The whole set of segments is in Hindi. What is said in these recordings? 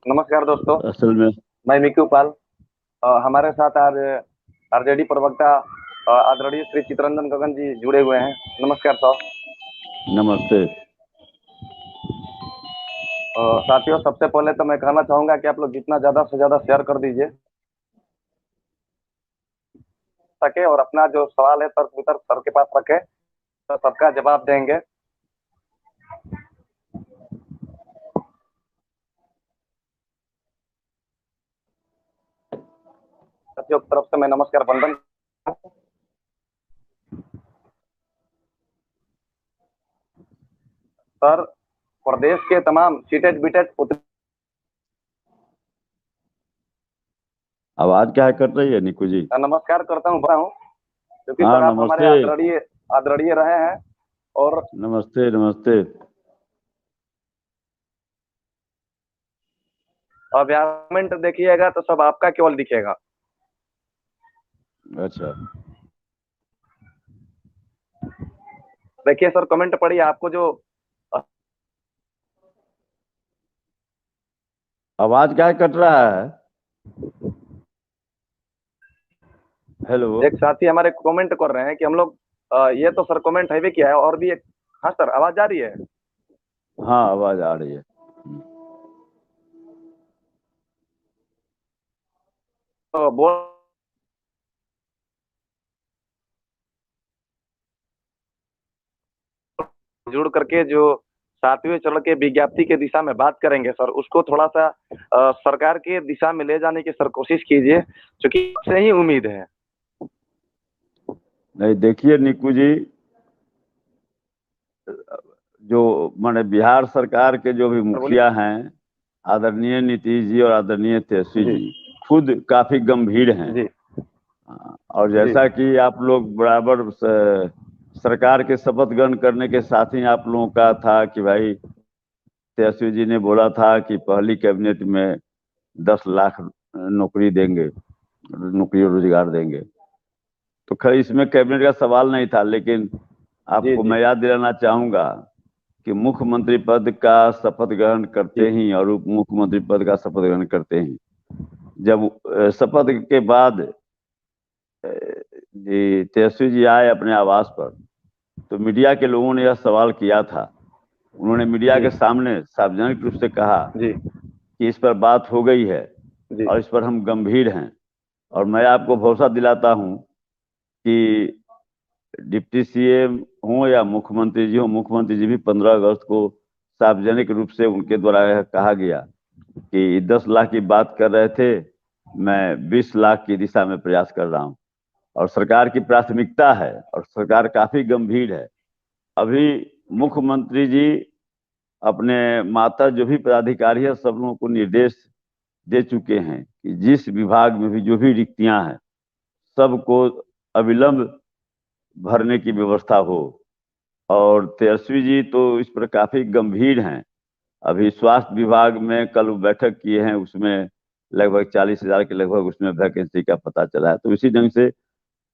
नमस्कार दोस्तों। असल में। मैं मिक्कू पाल। हमारे साथ आज आरजेडी प्रवक्ता आदरणीय श्री चितरंजन गगन जी जुड़े हुए हैं। नमस्कार सर। नमस्ते। साथियों, सबसे पहले तो मैं कहना चाहूंगा कि आप लोग जितना ज्यादा से ज्यादा शेयर कर दीजिए सके, और अपना जो सवाल है तर्क वितर्क सर के पास रखे तो सबका जवाब देंगे। साथियों की तरफ से मैं नमस्कार वंदन। सर, प्रदेश के तमाम सीटेड बीटेड आवाज क्या है कट रही है निकू जी? नमस्कार करता हूँ क्योंकि हाँ, सर आप हमारे नमस्ते। आदरणीय आदरणीय रहे हैं। और नमस्ते नमस्ते। अभ्यासमेंट देखिएगा तो सब आपका केवल दिखेगा। अच्छा। देखिए सर, कमेंट पढ़िए आपको जो आवाज क्या है कट रहा है? हेलो। एक साथी हमारे कमेंट कर रहे हैं कि हम लोग ये तो सर कमेंट है भी किया है, और भी एक। हाँ सर, आवाज आ रही है? हाँ, आवाज आ रही है। तो बोल जुड़ करके जो 7वें चरण के विज्ञप्ति के दिशा में बात करेंगे सर, उसको थोड़ा सा सरकार के दिशा में ले जाने की सर कोशिश कीजिए, क्योंकि आपसे ही उम्मीद है। नहीं, देखिए निकू जी, जो माने बिहार सरकार के जो भी सर बोलिए। मुखिया हैं, आदरणीय नीतीश जी और आदरणीय तेजस्वी जी जी, खुद काफी गंभीर हैं। जी और जी जैसा कि आप लोग बराबर सरकार के शपथ ग्रहण करने के साथ ही आप लोगों का था कि भाई, तेजस्वी जी ने बोला था कि पहली कैबिनेट में 10 लाख नौकरी देंगे, नौकरी और रोजगार देंगे। तो खैर इसमें कैबिनेट का सवाल नहीं था, लेकिन जी आपको जी मैं याद दिलाना चाहूंगा कि मुख्यमंत्री पद का शपथ ग्रहण जी करते ही और उप मुख्यमंत्री पद का शपथ ग्रहण करते ही, जब शपथ के बाद जी तेजस्वी जी आए अपने आवास पर, तो मीडिया के लोगों ने यह सवाल किया था। उन्होंने मीडिया जी के सामने सार्वजनिक रूप से कहा जी कि इस पर बात हो गई है जी और इस पर हम गंभीर हैं। और मैं आपको भरोसा दिलाता हूं कि डिप्टी सीएम हो या मुख्यमंत्री जी भी 15 अगस्त को सार्वजनिक रूप से उनके द्वारा यह कहा गया कि 10 लाख की बात कर रहे थे, मैं 20 लाख की दिशा में प्रयास कर रहा हूं। और सरकार की प्राथमिकता है और सरकार काफी गंभीर है। अभी मुख्यमंत्री जी अपने माता जो भी पदाधिकारी है सब लोगों को निर्देश दे चुके हैं कि जिस विभाग में भी जो भी रिक्तियां हैं सबको अविलंब भरने की व्यवस्था हो। और तेजस्वी जी तो इस पर काफी गंभीर हैं। अभी स्वास्थ्य विभाग में कल वो बैठक किए हैं, उसमें लगभग 40,000 के लगभग उसमें वैकेंसी का पता चला है। तो इसी ढंग से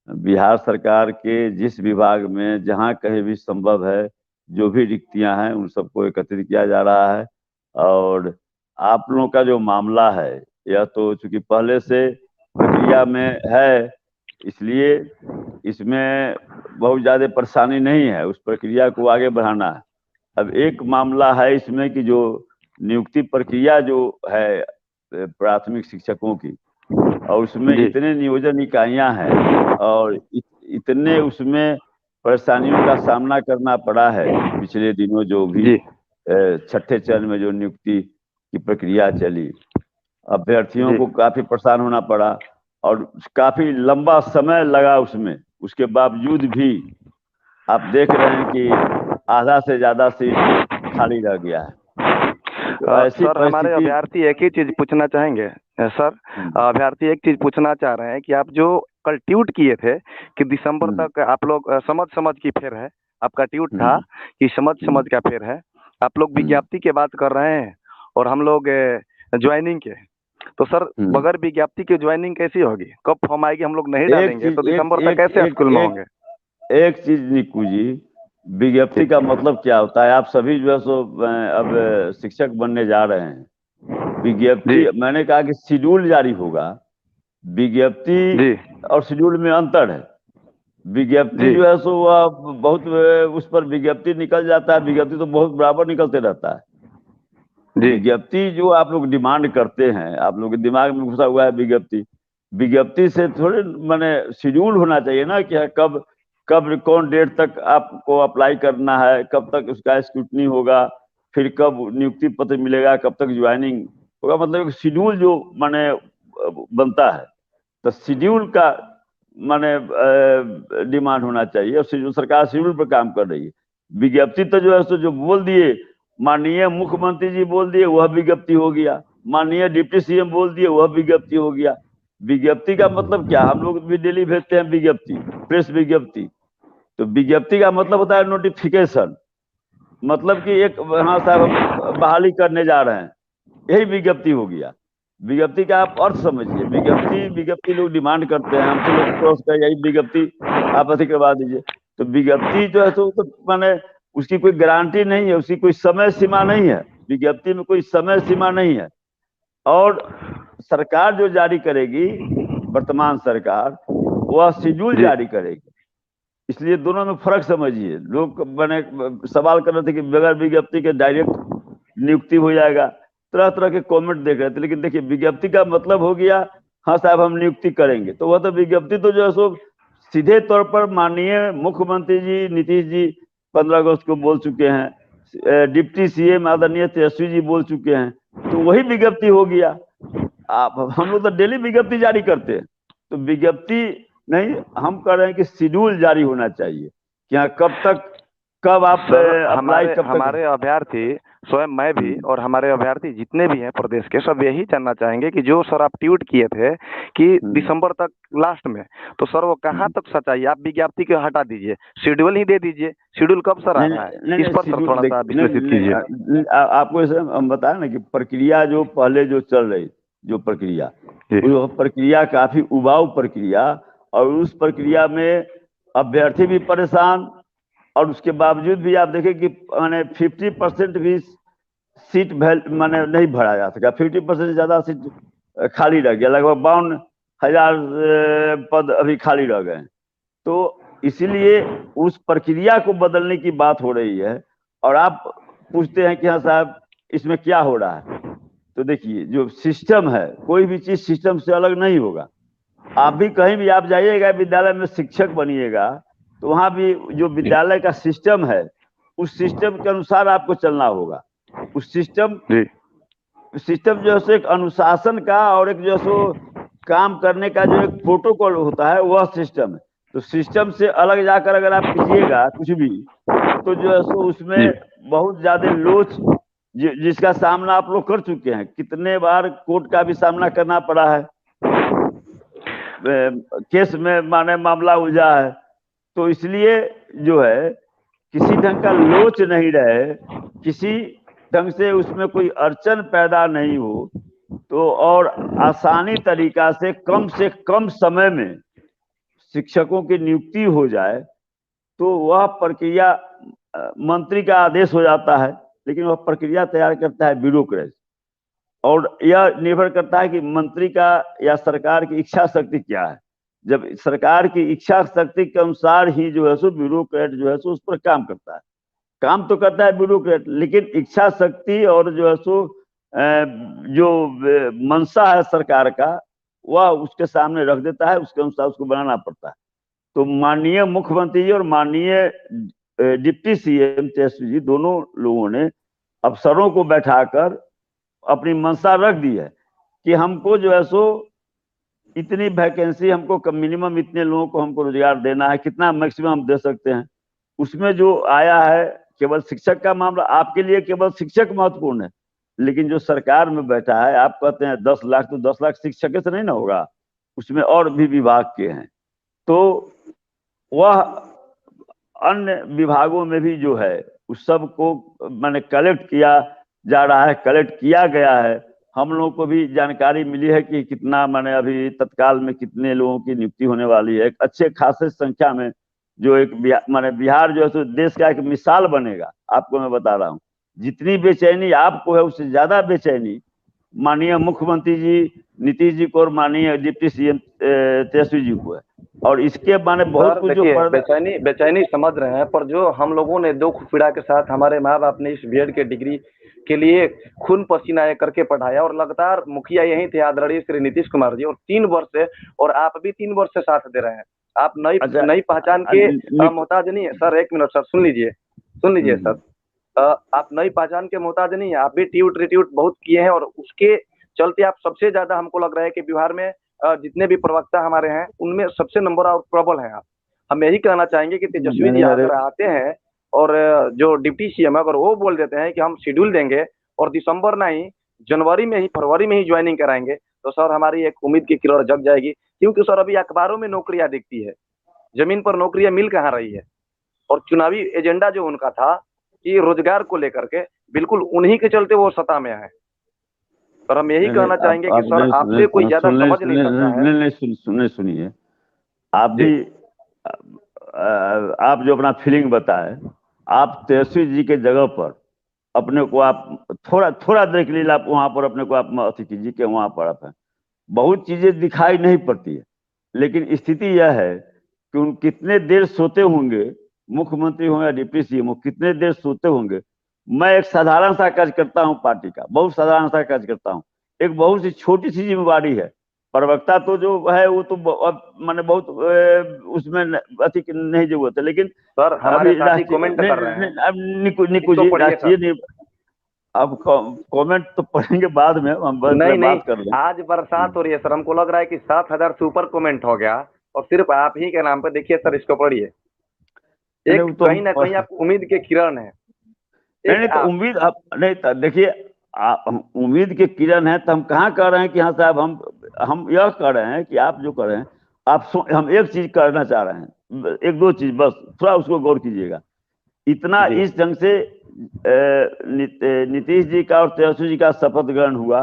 बिहार सरकार के जिस विभाग में जहां कहीं भी संभव है, जो भी रिक्तियां हैं उन सबको एकत्रित किया जा रहा है। और आप लोगों का जो मामला है, यह तो चूंकि पहले से प्रक्रिया में है, इसलिए इसमें बहुत ज्यादा परेशानी नहीं है, उस प्रक्रिया को आगे बढ़ाना है। अब एक मामला है इसमें कि जो नियुक्ति प्रक्रिया जो है प्राथमिक शिक्षकों की, और उसमें जी इतने नियोजन इकाइयां हैं और इतने उसमें परेशानियों का सामना करना पड़ा है पिछले दिनों, जो भी जी छठे चरण में जो नियुक्ति की प्रक्रिया चली, अभ्यर्थियों जी को काफी परेशान होना पड़ा और काफी लंबा समय लगा उसमें। उसके बावजूद भी आप देख रहे हैं कि आधा से ज्यादा सीट खाली रह गया है। तो ऐसी सर, हमारे परिस्थिति। अभ्यर्थी एक ही चीज पूछना चाहेंगे। सर, हम्म, अभ्यर्थी एक चीज पूछना चाह रहे हैं कि आप जो कल ट्वीट किए थे कि दिसंबर हम्म, तक आप लोग समझ समझ की फेर है, आपका ट्वीट था हम्म, कि समझ समझ हम्म, का फेर है। आप लोग हम्म, विज्ञप्ति की बात कर रहे हैं और हम लोग ज्वाइनिंग के। तो सर, हम्म। बगैर विज्ञप्ति की ज्वाइनिंग कैसी होगी? कब फॉर्म आएगी? हम लोग नहीं एक डालेंगे चीज तो एक दिसंबर तक एक कैसे एक स्कूल में एक होंगे? एक चीज निकू जी, जी विज्ञप्ति का मतलब क्या होता है? आप सभी जो है सो अब शिक्षक बनने जा रहे हैं, विज्ञप्ति, मैंने कहा कि शेड्यूल जारी होगा, विज्ञप्ति और शेड्यूल में अंतर है। विज्ञप्ति जो है सो वह बहुत उस पर विज्ञप्ति निकल जाता है, विज्ञप्ति तो बहुत बराबर निकलते रहता है। विज्ञप्ति जो आप लोग डिमांड करते हैं, आप लोग के दिमाग में घुसा हुआ है विज्ञप्ति, विज्ञप्ति से थोड़े माने शेड्यूल होना चाहिए ना कि कब कब कौन डेट तक आपको अप्लाई करना है, कब तक उसका स्क्रूटनी होगा, फिर कब नियुक्ति पत्र मिलेगा, कब तक ज्वाइनिंग होगा, मतलब एक शेड्यूल जो माने बनता है, तो शेड्यूल का माने डिमांड होना चाहिए। और सरकार शेड्यूल पर काम कर रही है। विज्ञप्ति तो जो है सो जो बोल दिए माननीय मुख्यमंत्री जी बोल दिए वह विज्ञप्ति हो गया, माननीय डिप्टी सीएम बोल दिए वह विज्ञप्ति हो गया। विज्ञप्ति का मतलब क्या, हम लोग भी डेली भेजते हैं विज्ञप्ति, प्रेस विज्ञप्ति, तो विज्ञप्ति का मतलब होता है नोटिफिकेशन, मतलब कि एक हाँ साहब हम बहाली करने जा रहे हैं, यही विज्ञप्ति हो गया। विज्ञप्ति का आप अर्थ समझिए, विज्ञप्ति लोग डिमांड करते हैं, हमसे लोग क्रॉस कर यही विज्ञप्ति आप अति करवा दीजिए। तो विज्ञप्ति जो है तो माने उसकी कोई गारंटी नहीं है, उसकी कोई समय सीमा नहीं है, विज्ञप्ति में कोई समय सीमा नहीं है। और सरकार जो जारी करेगी, वर्तमान सरकार, वह शेड्यूल जारी करेगी। इसलिए दोनों में फर्क समझिए। लोग मैंने सवाल कर रहे थे कि बगैर विज्ञप्ति के डायरेक्ट नियुक्ति हो जाएगा, तरह तरह के कमेंट देख रहे थे। लेकिन देखिए विज्ञप्ति का मतलब हो गया हाँ साहब हम नियुक्ति करेंगे, तो वह तो विज्ञप्ति तो जो है सो सीधे तौर पर माननीय मुख्यमंत्री जी नीतीश जी 15 अगस्त को बोल चुके हैं, डिप्टी सीएम आदरणीय तेजस्वी जी बोल चुके हैं, तो वही विज्ञप्ति हो गया। हम लोग तो डेली विज्ञप्ति जारी करते हैं, तो विज्ञप्ति नहीं, हम कह रहे हैं कि शेड्यूल जारी होना चाहिए कि हाँ कब तक कब आप हमारे अभ्यर्थी स्वयं मैं भी और हमारे अभ्यर्थी जितने भी हैं प्रदेश के, सब यही जानना चाहेंगे कि जो सर आप ट्वीट किए थे कि दिसंबर तक लास्ट में, तो सर वो कहाँ तक सच्चाई? आप विज्ञप्ति को हटा दीजिए, शेड्यूल ही दे दीजिए। शेड्यूल कब सर आ रहा है, इस पर सर थोड़ा सा विश्लेषित कीजिए। आपको हम बताया ना कि प्रक्रिया जो पहले जो चल रही जो प्रक्रिया, वो प्रक्रिया काफी उबाऊ प्रक्रिया, और उस प्रक्रिया में अभ्यर्थी भी परेशान, और उसके बावजूद भी आप देखें कि माने 50% भी सीट माने नहीं भरा जा सका, 50% से ज्यादा सीट खाली रह गया, लगभग 52,000 पद अभी खाली रह गए। तो इसीलिए उस प्रक्रिया को बदलने की बात हो रही है। और आप पूछते हैं कि हाँ साहब इसमें क्या हो रहा है, तो देखिए जो सिस्टम है, कोई भी चीज सिस्टम से अलग नहीं होगा। आप भी कहीं भी आप जाइएगा, विद्यालय में शिक्षक बनिएगा, तो वहां भी जो विद्यालय का सिस्टम है, उस सिस्टम के अनुसार आपको चलना होगा। उस सिस्टम जो है एक अनुशासन का और एक जो है काम करने का जो एक प्रोटोकॉल होता है, वह सिस्टम है। तो सिस्टम से अलग जाकर अगर आप कीजिएगा कुछ भी, तो जो है उसमें बहुत ज्यादा लोच, जिसका सामना आप लोग कर चुके हैं, कितने बार कोर्ट का भी सामना करना पड़ा है, केस में माने मामला उलझा है। तो इसलिए जो है किसी ढंग का लोच नहीं रहे, किसी ढंग से उसमें कोई अड़चन पैदा नहीं हो, तो और आसानी तरीका से कम समय में शिक्षकों की नियुक्ति हो जाए, तो वह प्रक्रिया मंत्री का आदेश हो जाता है। लेकिन वह प्रक्रिया तैयार करता है ब्यूरोक्रेट, और यह निर्भर करता है कि मंत्री का या सरकार की इच्छा शक्ति क्या है। जब सरकार की इच्छा शक्ति के अनुसार ही जो है सो ब्यूरोक्रेट जो है सो उस पर काम करता है। काम तो करता है ब्यूरोक्रेट, लेकिन इच्छा शक्ति और जो है सो जो मंशा है सरकार का, वह उसके सामने रख देता है, उसके अनुसार उसको बनाना पड़ता है। तो माननीय मुख्यमंत्री जी और माननीय डिप्टी सीएम तेजस्वी जी, दोनों लोगों ने अफसरों को बैठाकर अपनी मंशा रख दी है कि हमको जो है सो इतनी वैकेंसी, हमको मिनिमम इतने लोगों को हमको रोजगार देना है, कितना मैक्सिमम हम दे सकते हैं। उसमें जो आया है केवल शिक्षक का मामला, आपके लिए केवल शिक्षक महत्वपूर्ण है, लेकिन जो सरकार में बैठा है, आप कहते हैं 10 लाख, तो 10 लाख शिक्षक से नहीं ना होगा, उसमें और भी विभाग के हैं। तो वह अन्य विभागों में भी जो है उस सब को मैंने कलेक्ट किया जा रहा है, कलेक्ट किया गया है। हम लोगों को भी जानकारी मिली है कि कितना मैंने अभी तत्काल में कितने लोगों की नियुक्ति होने वाली है, एक अच्छे खासे संख्या में, जो एक माने बिहार जो है तो देश का एक मिसाल बनेगा। आपको मैं बता रहा हूँ, जितनी बेचैनी आपको है उससे ज्यादा बेचैनी माननीय मुख्यमंत्री जी नीतीश जी को और माननीय डिप्टी सीएम तेजस्वी जी को है। और इसके माने बहुत कुछ जो बेचैनी समझ रहे हैं, पर जो हम लोगों ने दुख पीड़ा के साथ हमारे माँ बाप ने इस बीएड के डिग्री के लिए खून पसीना एक करके पढ़ाया, और लगातार मुखिया यही थे आदरणीय श्री नीतीश कुमार जी, और 3 वर्ष से, और आप भी 3 वर्ष से साथ दे रहे हैं। आप नई पहचान के मोहताज नहीं है सर। 1 मिनट सर, सुन लीजिए सर। आप नई पहचान के मोहताज नहीं है, आप भी ट्यूट रिट्यूट बहुत किए हैं, और उसके चलते आप सबसे ज्यादा, हमको लग रहा है कि बिहार में जितने भी प्रवक्ता हमारे हैं उनमें सबसे नंबर और प्रबल हैं आप। हम यही कहना चाहेंगे कि तेजस्वी जी अगर आते हैं और जो डिप्टी सीएम है अगर वो बोल देते हैं कि हम शेड्यूल देंगे और दिसंबर नहीं जनवरी में ही फरवरी में ही ज्वाइनिंग कराएंगे, तो सर हमारी एक उम्मीद की किरण जग जाएगी। क्योंकि सर अभी अखबारों में नौकरियां दिखती है, जमीन पर नौकरियां मिल कहाँ रही है। और चुनावी एजेंडा जो उनका था कि रोजगार को लेकर के, बिल्कुल उन्हीं के चलते वो सत्ता में है। और हम यही कहना चाहेंगे कि सर आपसे कोई ज्यादा समझ नहीं सकता है। नहीं सुनिए, आप भी आप जो अपना फीलिंग बताए, आप तेजस्वी जी के जगह पर अपने को आप थोड़ा देर के लिए आप वहां पर अपने को आप अति कीजिए कि वहां पर आप हैं। बहुत चीजें दिखाई नहीं पड़ती है, लेकिन स्थिति यह है कि उन कितने देर सोते होंगे, मुख्यमंत्री हो या डिप्टी सीएम हो, कितने देर सोते होंगे। मैं एक साधारण सा कार्यकर्ता हूँ पार्टी का, बहुत साधारण सा कार्यकर्ता हूँ। एक बहुत सी छोटी सी जिम्मेवारी है। प्रवक्ता तो जो है वो तो मैंने बहुत उसमें अति नहीं जरूरत है, लेकिन सर हमारे साथी कमेंट कर रहे हैं। अब निकू जी राष्ट्रीय अब कमेंट तो पढ़ेंगे बाद में, हम बात कर लें। आज बरसात हो रही है सर, हमको लग रहा है कि 7000 से ऊपर कमेंट हो गया, और सिर्फ आप ही के नाम पे। देखिए सर, इसको पढ़िए। एक तो कहीं ना कहीं आप उम्मीद के किरण है। नहीं तो उम्मीद आप नहीं, देखिए उम्मीद के किरण है तो हम कहाँ कह रहे हैं कि हाँ साहब हम यह कह रहे हैं कि आप जो कर रहे हैं, हम एक चीज करना चाह रहे हैं, एक दो चीज बस, थोड़ा उसको गौर कीजिएगा। इतना इस ढंग से नीतीश जी का और तेजस्वी जी का शपथ ग्रहण हुआ,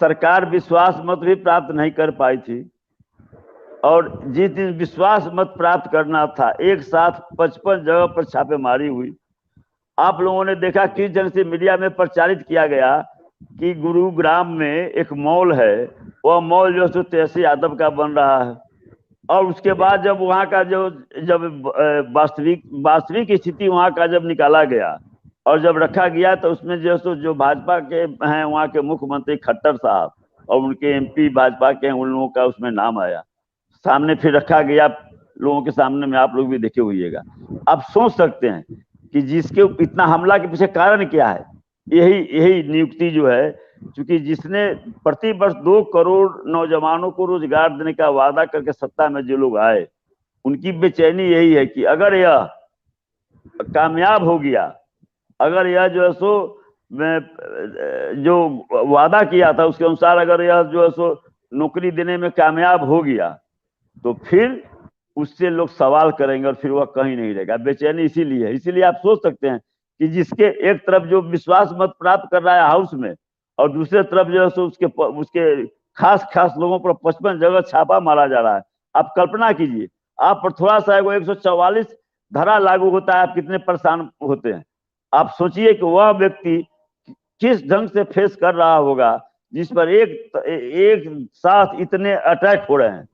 सरकार विश्वास मत भी प्राप्त नहीं कर पाई थी, और जिस दिन विश्वास मत प्राप्त करना था, एक साथ 55 जगह पर छापेमारी हुई। आप लोगों ने देखा किस ढंग से मीडिया में प्रचारित किया गया कि गुरुग्राम में एक मॉल है, वह मॉल जो है तेजस्वी यादव का बन रहा है। और उसके बाद जब वहाँ का जब वास्तविक स्थिति वहाँ का जब निकाला गया और जब रखा गया, तो उसमें जो भाजपा के हैं वहाँ के मुख्यमंत्री खट्टर साहब और उनके एमपी भाजपा के हैं, उन लोगों का उसमें नाम आया सामने, फिर रखा गया लोगों के सामने में, आप लोग भी देखे होइएगा। आप सोच सकते हैं कि जिसके इतना हमला के पीछे कारण क्या है। यही नियुक्ति जो है, क्योंकि जिसने प्रति वर्ष 2 करोड़ नौजवानों को रोजगार देने का वादा करके सत्ता में जो लोग आए, उनकी बेचैनी यही है कि अगर यह कामयाब हो गया, अगर यह जो है सो जो वादा किया था उसके अनुसार अगर यह जो है सो नौकरी देने में कामयाब हो गया, तो फिर उससे लोग सवाल करेंगे और फिर वह कहीं नहीं रहेगा। बेचैनी इसीलिए है। इसीलिए आप सोच सकते हैं कि जिसके एक तरफ जो विश्वास मत प्राप्त कर रहा है हाउस में, और दूसरे तरफ जो है सो उसके खास लोगों पर 55 जगह छापा मारा जा रहा है। आप कल्पना कीजिए, आप पर थोड़ा सा 144 धारा लागू होता है, आप कितने परेशान होते हैं। आप सोचिए कि वह व्यक्ति किस ढंग से फेस कर रहा होगा, जिस पर एक साथ इतने अटैक हो रहे हैं,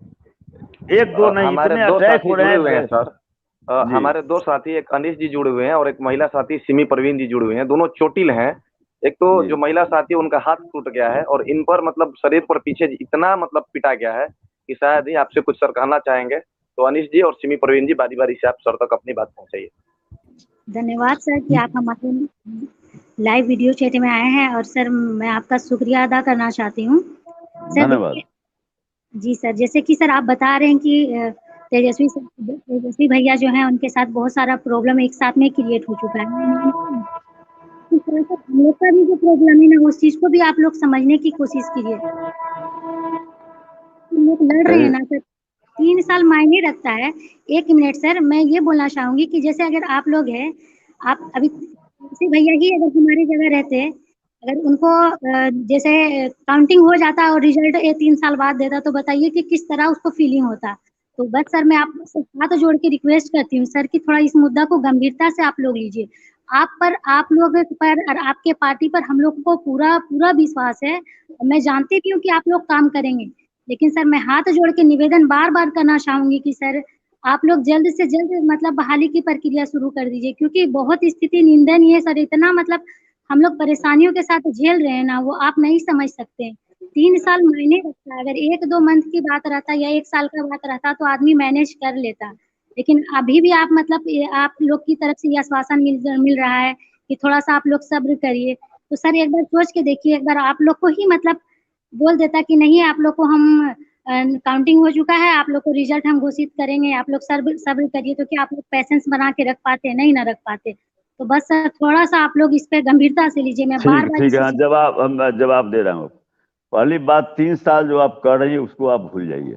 एक दो नहीं, इतने अटैक हो रहे हैं सर। हमारे 2 साथी, एक अनिश जी जुड़े हुए हैं और एक महिला साथी सिमी परवीन जी जुड़े हुए हैं। दोनों चोटिल हैं। एक तो जो महिला साथी उनका हाथ टूट गया है, और इन पर मतलब शरीर पर पीछे इतना मतलब पिटा गया है कि शायद ही आपसे कुछ सर कहना चाहेंगे। तो अनिश जी और सिमी परवीन जी, बारी बारी से आप सर तक अपनी बात पहुंचाइए। धन्यवाद सर कि आप हमारे लाइव वीडियो चैट में आए हैं, और सर मैं आपका शुक्रिया अदा करना चाहती हूँ। धन्यवाद जी सर। जैसे कि सर आप बता रहे हैं कि तेजस्वी भैया जो हैं उनके साथ बहुत सारा प्रॉब्लम एक साथ में क्रिएट हो चुका है। हम लोग का भी जो प्रॉब्लम है ना, उस चीज को भी आप लोग समझने की कोशिश कीजिए। हम लोग लड़ रहे हैं ना सर, 3 साल मायने रखता है। 1 मिनट सर, मैं ये बोलना चाहूंगी कि जैसे अगर आप लोग हैं, आप अभी भैया ही अगर हमारी जगह रहते, अगर उनको जैसे काउंटिंग हो जाता और रिजल्ट 3 साल बाद देता, तो बताइए कि किस तरह उसको फीलिंग होता। तो बस सर मैं आपसे हाथ जोड़ के रिक्वेस्ट करती हूँ सर कि थोड़ा इस मुद्दा को गंभीरता से आप लोग लीजिए। आप लोग पर और आपके पार्टी पर हम लोग को पूरा पूरा विश्वास है। मैं जानती भी हूँ कि आप लोग काम करेंगे, लेकिन सर मैं हाथ जोड़ के निवेदन बार-बार करना चाहूँगी कि सर आप लोग जल्द से जल्द मतलब बहाली की प्रक्रिया शुरू कर दीजिए, क्योंकि बहुत स्थिति निंदनीय है सर। इतना मतलब हम लोग परेशानियों के साथ झेल रहे हैं ना, वो आप नहीं समझ सकते। 3 साल मायने रखता है। अगर 1-2 मंथ की बात रहता या 1 साल का बात रहता तो आदमी मैनेज कर लेता। लेकिन अभी भी आप मतलब आप लोग की तरफ से ये आश्वासन मिल रहा है कि थोड़ा-सा आप लोग सब्र करिए। तो सर एक बार सोच के देखिए, एक बार आप लोग को ही मतलब बोल देता कि नहीं आप लोग को हम काउंटिंग हो चुका है, आप लोग को रिजल्ट हम घोषित करेंगे, आप लोग सब्र सब्र करिए, तो क्या आप लोग पेशेंस बना के रख पाते? नहीं ना रख पाते। तो बस सर थोड़ा-सा आप लोग इस पे गंभीरता से लीजिए। मैं ठीक बार-बार ठीक है, इसी हाँ, चीज़ मैं जवाब दे रहा हूँ। पहली बात, 3 साल जो आप कर रही है उसको आप भूल जाइए।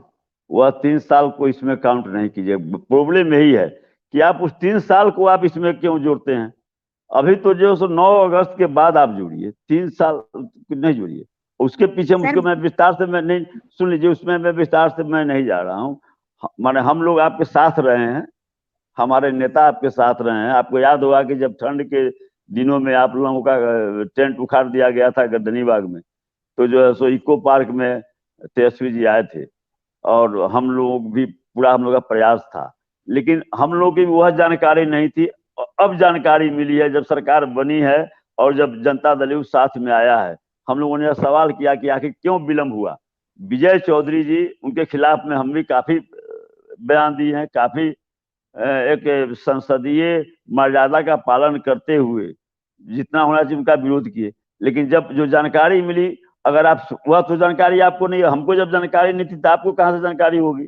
वह 3 साल को इसमें काउंट नहीं कीजिए। प्रॉब्लम यही है कि आप उस 3 साल को आप इसमें क्यों जोड़ते हैं। अभी तो जो सो 9 अगस्त के बाद आप जुड़िए, 3 साल नहीं जुड़िए। उसके पीछे सर उसको मैं विस्तार से मैं नहीं, सुन लीजिए, उसमें मैं विस्तार से मैं नहीं जा रहा हूँ। माने हम लोग आपके साथ रहे हैं, हमारे नेता आपके साथ रहे हैं। आपको याद होगा कि जब ठंड के दिनों में आप लोगों का टेंट उखाड़ दिया गया था गर्दनी बाग में, तो जो है सो इको पार्क में तेजस्वी जी आए थे और हम लोग भी पूरा हम लोग का प्रयास था, लेकिन हम लोग की वह जानकारी नहीं थी। अब जानकारी मिली है जब सरकार बनी है और जब जनता दल यूथ साथ में आया है। हम लोगों ने सवाल किया कि आखिर क्यों विलंब हुआ। विजय चौधरी जी, उनके खिलाफ में हम भी काफी बयान दिए हैं, काफी एक संसदीय मर्यादा का पालन करते हुए जितना होना चाहिए उनका विरोध किए। लेकिन जब जो जानकारी मिली, अगर आप, वह तो जानकारी आपको नहीं, हमको जब जानकारी नहीं थी तो आपको कहां से जानकारी होगी।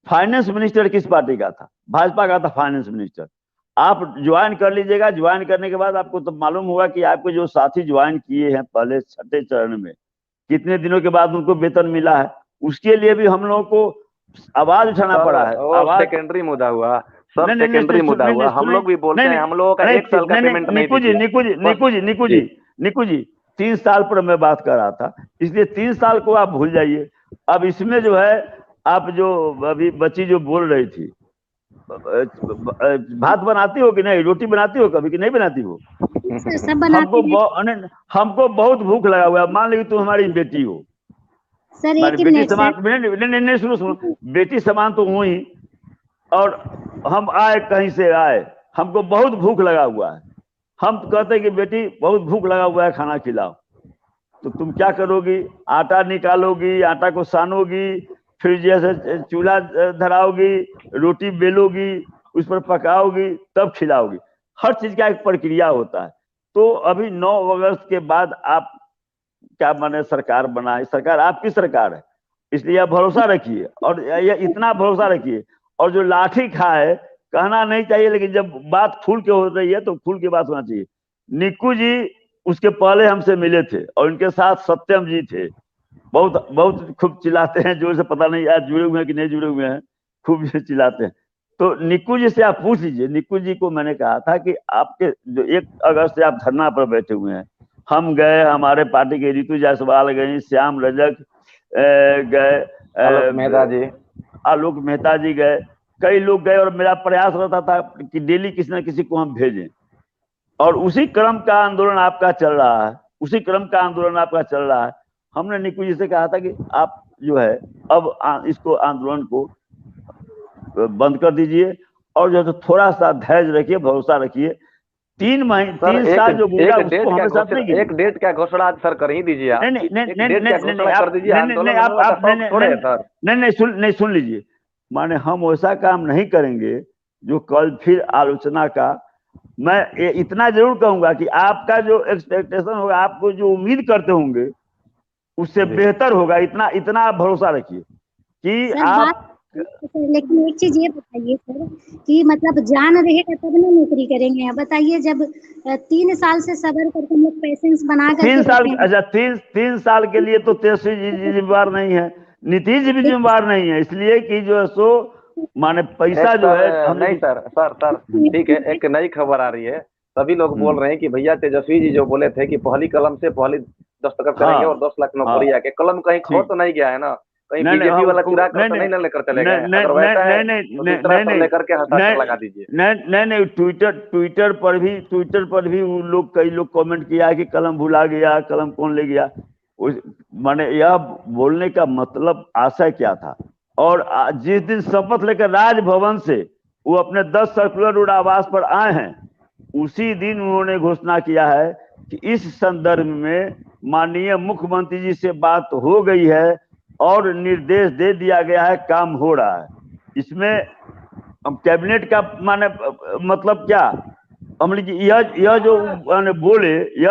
फाइनेंस मिनिस्टर किस पार्टी का था? भाजपा का था फाइनेंस मिनिस्टर। आप ज्वाइन कर लीजिएगा, ज्वाइन करने के बाद आपको तो मालूम होगा कि आपके जो साथी ज्वाइन किए हैं पहले 6ठे चरण में, कितने दिनों के बाद उनको वेतन मिला है। उसके लिए भी हम लोगों को आवाज उठाना पड़ा है। वो आवाज सेकेंडरी मुद्दा हुआ सर, नहीं नहीं नहीं सेकेंडरी मुद्दा हुआ। हम लोग भी बोलते हैं, हम लोगों का 1 साल का पेमेंट नहीं निकू जी, दीजिए निकू जी, बस। निकू जी, निकू जी, निकू जी, 3 साल पर मैं बात कर रहा था, इसलिए 3 साल को आप भूल जाइए। अब इसमें जो है, आप जो अभी बच्ची जो बोल रही थी, भात बनाती हो कि नहीं, रोटी बनाती हो कभी कि नहीं बनाती हो? सर सब बनाते हैं। हमको बहुत भूख लगा हुआ है। मान लीजिए तुम हमारी बेटी हो, सर हमारी एक ही बेटी मिनट समान, सर। नहीं, सुनो सुनो, बेटी समान तो हुई, और हम आए, कहीं से आए, हमको बहुत भूख लगा हुआ है। हम कहते हैं कि बेटी बहुत भूख लगा हुआ है, खाना खिलाओ। तो तुम क्या करोगी? आटा निकालोगी, आटा को सानोगी, फिर जैसे चूल्हा धराओगी, रोटी बेलोगी, उस पर पकाओगी, तब खिलाओगी। हर चीज का एक प्रक्रिया होता है। तो अभी 9 अगस्त के बाद आप क्या माने, सरकार बनाए, सरकार आपकी सरकार है, इसलिए आप भरोसा रखिए, और ये इतना भरोसा रखिए। और जो लाठी खाए, कहना नहीं चाहिए, लेकिन जब बात खुल के हो रही है तो खुल के बात होना चाहिए। निक्कू जी उसके पहले हमसे मिले थे और इनके साथ सत्यम जी थे। बहुत बहुत खूब चिल्लाते हैं, जोर से, पता नहीं आज जुड़े हुए हैं कि नहीं जुड़े हुए हैं, खूब चिल्लाते हैं। तो निक्कू जी से आप पूछ लीजिए। निक्कू जी को मैंने कहा था कि आपके जो 1 अगस्त से आप धरना पर बैठे हुए हैं, हम गए, हमारे पार्टी के ऋतु जायसवाल गई, श्याम रजक गए, आलोक मेहता जी गए, कई लोग गए, और मेरा प्रयास रहता था कि डेली किसी न किसी को हम भेजें। और उसी क्रम का आंदोलन आपका चल रहा है, उसी क्रम का आंदोलन आपका चल रहा है। हमने निक्कू जी से कहा था कि आप जो है अब इसको आंदोलन को बंद कर दीजिए, और जो है थोड़ा सा धैर्य रखिए, भरोसा रखिए। 3 साल जो गुजरा उसको हमें साथ नहीं कीजिए। एक डेट क्या घोषणा आज सर कर ही दीजिए आप। नहीं नहीं एक नहीं डेट क्या घोषणा कर दीजिए, आंदोलन नहीं, होने वाला आप शौक थोड़े है सर। नहीं, सुन लीजिए। माने हम वैसा काम नहीं करेंगे जो कल फिर आलोचना का। मैं इतना जरूर कहूंगा कि आपका जो एक्सपेक्टेशन होगा, आपको जो उम्मीद करते होंगे, उससे बेहतर होगा। इतना इतना आप भरोसा रखिए कि सर आप। सर लेकिन एक चीज ये बताइए सर कि मतलब जान रहेगा तब ना नौकरी करेंगे। आप बताइए, जब 3 साल से सबर करके हम लोग पेशेंस बना 3 करके साल, बैठे हैं। अच्छा, 3 साल के लिए तो तेजस्वी जी जिम्मेवार नहीं है, नीतीश जी भी जिम्मेवार नहीं है, इसलिए कि जो है सो माने पैसा जो है हम नहीं सर ठीक है, एक नई खबर आ रही है। सभी लोग बोल रहे हैं कि भैया तेजस्वी जी जो बोले थे कि पहली कलम से पहली दस्तखत करेंगे हाँ और 10 लाख हाँ, नौकरी आके, कलम कहीं खो ठीक। तो नहीं गया है ना? कहीं नहीं बीजेपी वाला नहीं चिराग तो नहीं लेकर चले गए? अगर वैसा है तो दूसरा सब लेकर के हस्ताक्षर लगा दीजिए। नहीं, ट्विटर पर भी वो लोग, कई लोग कमेंट किया है कि कलम भुला गया, कलम कौन ले गया। माने यह बोलने का मतलब आशय क्या था। और जिस दिन शपथ लेकर राजभवन से वो अपने 10 सर्कुलर रोड आवास पर आए हैं, उसी दिन उन्होंने घोषणा किया है कि इस संदर्भ में माननीय मुख्यमंत्री जी से बात हो गई है और निर्देश दे दिया गया है, काम हो रहा है। इसमें कैबिनेट का माने मतलब क्या, हमने यह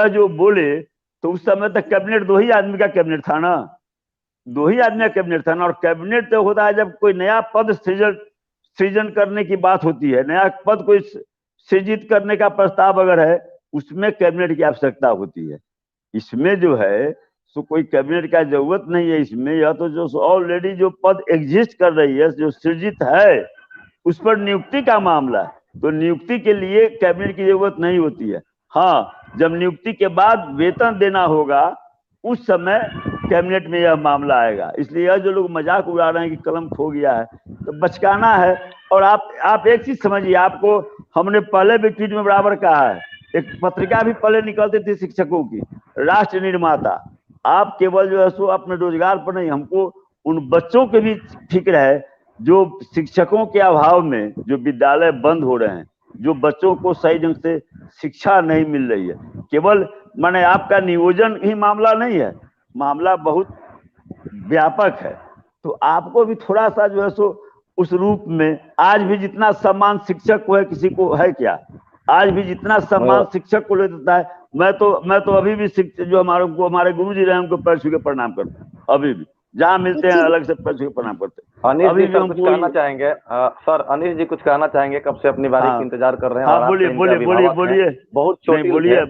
जो बोले तो उस समय तक कैबिनेट 2 ही आदमी का कैबिनेट था ना, 2 ही आदमी का कैबिनेट था ना। और कैबिनेट तो होता है जब कोई नया पद सृजन करने की बात होती है, नया पद कोई सृजित करने का प्रस्ताव अगर है, उसमें कैबिनेट की आवश्यकता होती है। इसमें जो है तो कोई कैबिनेट का जरूरत नहीं है। इसमें यह तो जो ऑलरेडी जो पद एग्जिस्ट कर रही है, जो सृजित है, उस पर नियुक्ति का मामला है, तो नियुक्ति के लिए कैबिनेट की जरूरत नहीं होती है। हाँ, जब नियुक्ति के बाद वेतन देना होगा उस समय कैबिनेट में यह मामला आएगा। इसलिए यह जो लोग मजाक उड़ा रहे हैं कि कलम खो गया है, तो बचकाना है। और आप एक चीज समझिए, आपको हमने पहले भी ट्वीट में बराबर कहा है, एक पत्रिका भी पहले निकलती थी शिक्षकों की, राष्ट्र निर्माता। आप केवल जो है सो अपने रोजगार पर नहीं, हमको उन बच्चों के भी फिक्र है जो शिक्षकों के अभाव में जो विद्यालय बंद हो रहे हैं, जो बच्चों को सही ढंग से शिक्षा नहीं मिल रही है। केवल माने आपका नियोजन ही मामला नहीं है, मामला बहुत व्यापक है। तो आपको भी थोड़ा सा जो है सो उस रूप में, आज भी जितना सम्मान शिक्षक को है, किसी को है क्या? आज भी जितना सम्मान शिक्षक को ले देता है, मैं तो अभी भी शिक्षक जो हमारे गुरुजी रहे उनको पैर छू के प्रणाम करते हैं। अभी भी जहाँ मिलते हैं अलग से पैर छू के प्रणाम करते हैं। अनिल जी सर कुछ कहना चाहेंगे? सर अनिल जी कुछ कहना चाहेंगे? कब से अपनी बारी का इंतजार कर रहे हैं। हाँ, बोलिए बहुत छोटी बोलिए